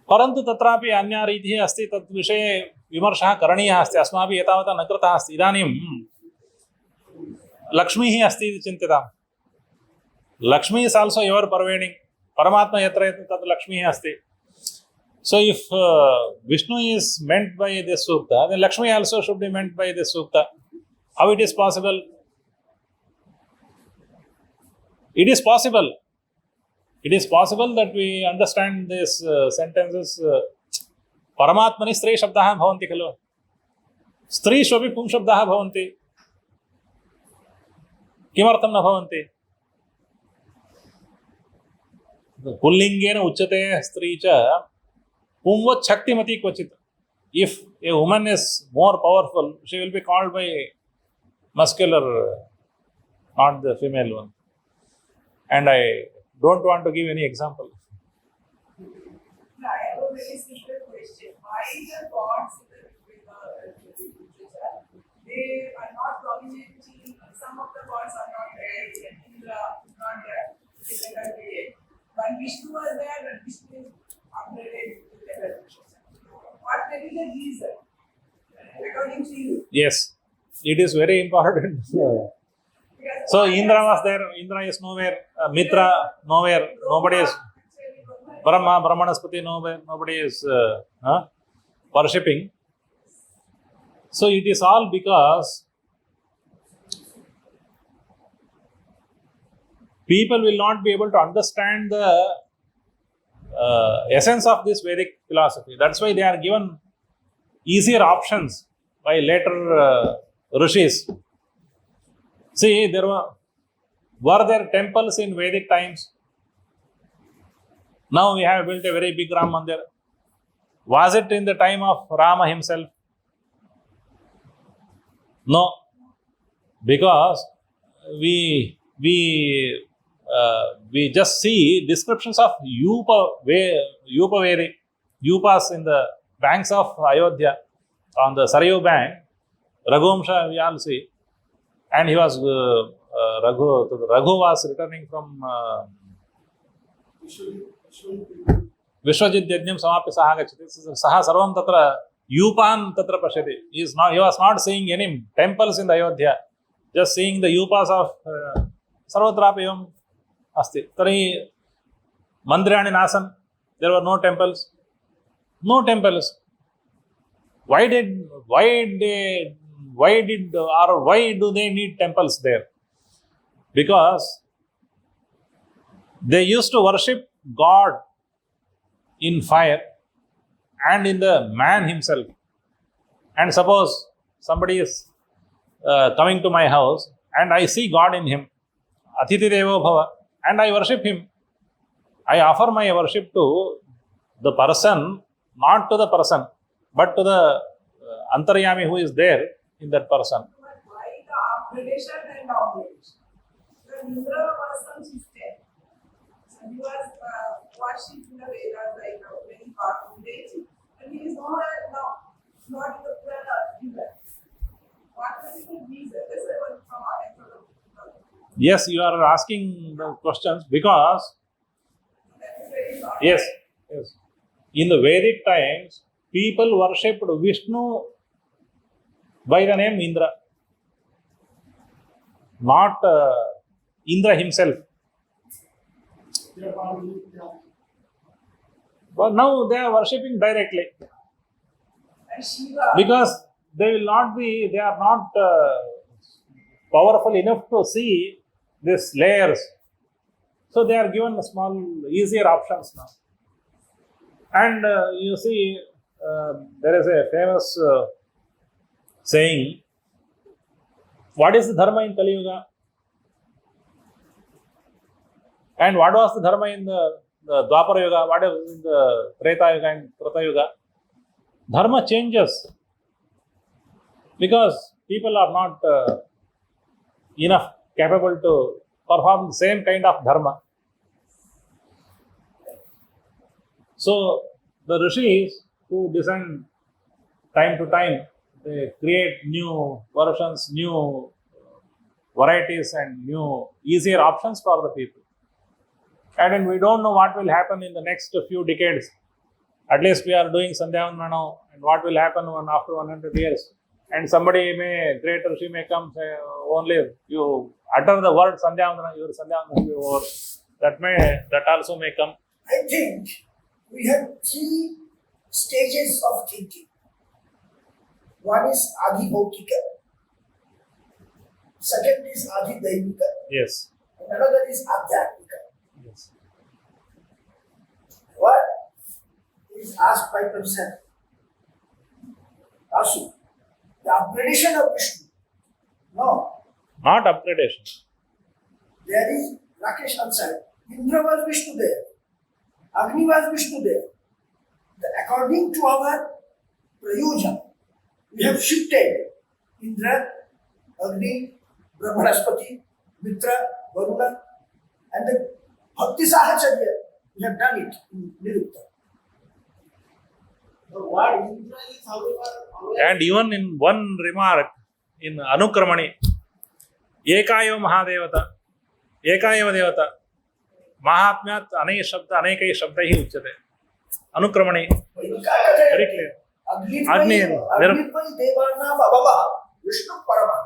परन्तु तत्रापि अन्या रीतिः अस्ति, तद्विषये विमर्शः करणीयः अस्ति। अस्माभिः एतावता न कृतः अस्ति। इदानीं लक्ष्मीः अस्ति इति चिन्त्यताम्। Lakshmi is also your pervading. परमात्मा यत्र यत्र तत् लक्ष्मीः अस्ति। So if Vishnu is meant by this sukta, then Lakshmi also should be meant by this sukta. How it is possible? It is possible. It is possible that we understand these sentences. Paramatmani stri shabdaः bhavanti खलु. स्त्रीषु अपि पुंशब्दाः भवन्ति। किमर्थं न भवन्ति? पुल्लिङ्गेन उच्यते स्त्री च पुंवत् शक्तिमती क्वचित्. If a woman is more powerful, she will be called by muscular, not the female one. And I don't want to give any example. I have a very simple question. Why the gods they are not dominating. Some of the gods are not there. Indra is not there. In the country. When Vishnu was there, when Vishnu is upgraded with the evolution. What may be the reason? According to you. Yes, it is very important. Because So Indra was there. Indra is nowhere. Mitra nowhere. Nobody is. Brahma, Brahmanaspati, nobody is worshipping. So it is all because people will not be able to understand the essence of this Vedic philosophy. That's why they are given easier options by later rishis. See, were there temples in Vedic times? Now we have built a very big Ram Mandir. Was it in the time of Rama himself? No, because we just see descriptions of Yupas in the banks of Ayodhya, on the Sarayu bank. Raghuvamsha we all see, and he was Raghu was returning from Vishwajit Yajnam Samapya Saha Gachati. Saha Sarvam Tatra Yupan Tatra Pashyati. He was not seeing any temples in the Ayodhya, just seeing the Yupas of Sarvatrapayavam Asti. Tari Mandirani Nasan, there were no temples. No temples. Why do they need temples there? Because they used to worship God in fire and in the man himself. And suppose somebody is coming to my house and I see God in him, Athithi Devo Bhava, and I worship him. I offer my worship to the person, not to the person, but to the Antaryami who is there in that person. But why the upgradation and downgradation? When Indra was some system, so he was worshipped in the Vedas like a very powerful deity, and he is not now, not in the Purana either. What is the reason? This is one from our anthropology. Yes, you are asking the questions because, That is very important. yes, in the Vedic times, people worshipped Vishnu by the name Indra, not Indra himself. But now they are worshipping directly And Shiva, because they are not powerful enough to see these layers. So they are given small, easier options now. And you see, there is a famous saying, what is the dharma in Kali Yuga? And what was the dharma in the Dwapara Yuga? What is in the Treta Yuga and Treta Yuga? Dharma changes because people are not enough capable to perform the same kind of dharma. So the rishis who descend time to time, they create new versions, new varieties and new easier options for the people. And then we don't know what will happen in the next few decades. At least we are doing Sandhyavandanam now, and what will happen after 100 years. And somebody great rishi may come, say, only you utter the word Sandhyavandanam, your Sandhyavandanam will be over. That also may come. I think we have three stages of thinking. One is Adhibhautika, second is Adhidaivika, Yes. and another is Adhyatmika. Yes. What is asked by Pramsan? Asu, the upgradation of Vishnu. No, Not upgradation. there is Rakesh answered. Indra was Vishnu there. Agni was Vishnu there. According to our Prayojan, we have shifted Indra, Agni, Brahmanaspati, Mitra, Varuna, and the Bhakti Sahacharya. We have done it in Nirukta. The word Indra is however And even in one remark in Anukramani, Eka eva Mahadevata, Eka eva Devata, Mahatmyat Anekaihi Shabdaihi Uchyate. Anukramani, very clear. Agni Devanam Abhava, Vishnu Parama.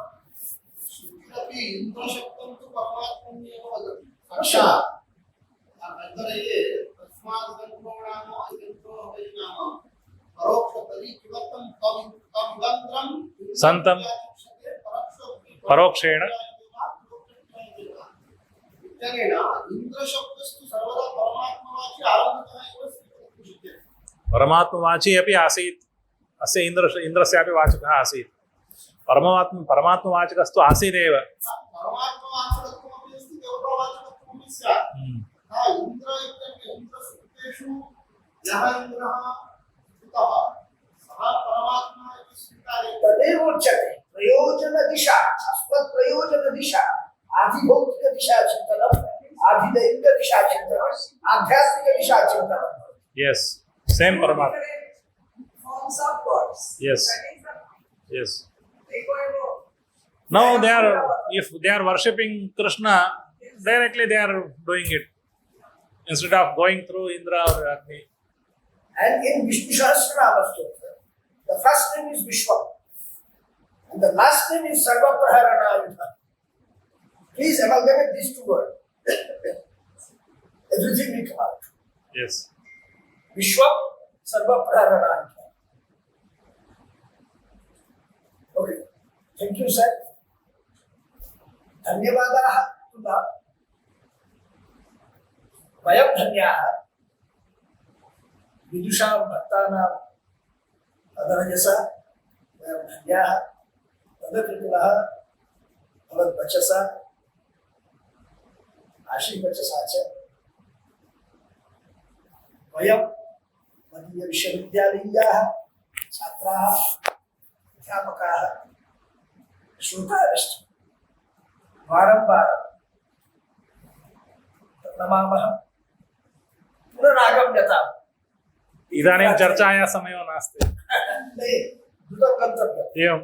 अपि इंद्रशक्तं तु परमात्मन्येव वदति साक्षात् अन्तरे तस्मात् गन्धोणाम अयन्तो वै नाम परोक्षतरि किमर्थं तं गन्धं Santam Parokshena. इत्यनेन इंद्रशब्दस्तु सर्वदा परमात्मवाची आरम्भतः एव स्वीकर्तुं शक्यते परमात्मवाची अपि आसीत् अस्य इन्द्रस्यापि वाचकः आसीत् परमात्मवाचकस्तु आसीदेव परमात्मवाचकत्वमपि अस्ति देवतावाचकत्वमपि स्यात् इंद्र इत्यनेन इंद्रसूक्तेषु यः इन्द्रः स्थितः सः परमात्मा इति स्वीकार्यते तदेव उच्यते प्रयोजन दिशा अस्मत् प्रयोजन दिशा आधिभौतिक दिशा चिन्तनम् आधिदैविक दिशा चिन्तनम् आध्यात्मिक दिशा चिन्तनम्. Yes, same Paramatma. Forms of gods. Yes. That is the Yes. Ego. Now they are, if they are worshipping Krishna, directly they are doing it instead of going through Indra or Agni. And in Vishnu Sahasranama Stotra, the first name is Vishwa and the last name is Sarva Praharana Yudha. Please amalgamate these two words. Everything will come out. Yes. Vishwa, Sarva Praharana Yudha. Okay. Thank you, sir. धन्यवादाः तुला वयं धन्याः विदुषां भक्तानां तदरजसा वयं धन्याः तदकृतः भवद्वचसा आशीर्वचसा च वयं मदीयविश्वविद्यालयीयाः छात्राः अध्यापकाः श्रोतारश्च वारं वारं नमामः पुनरागम्यताम्. इदानीं चर्चायाः समयो नास्ति. नहीं, द्रुतं गन्तव्यम्. एवं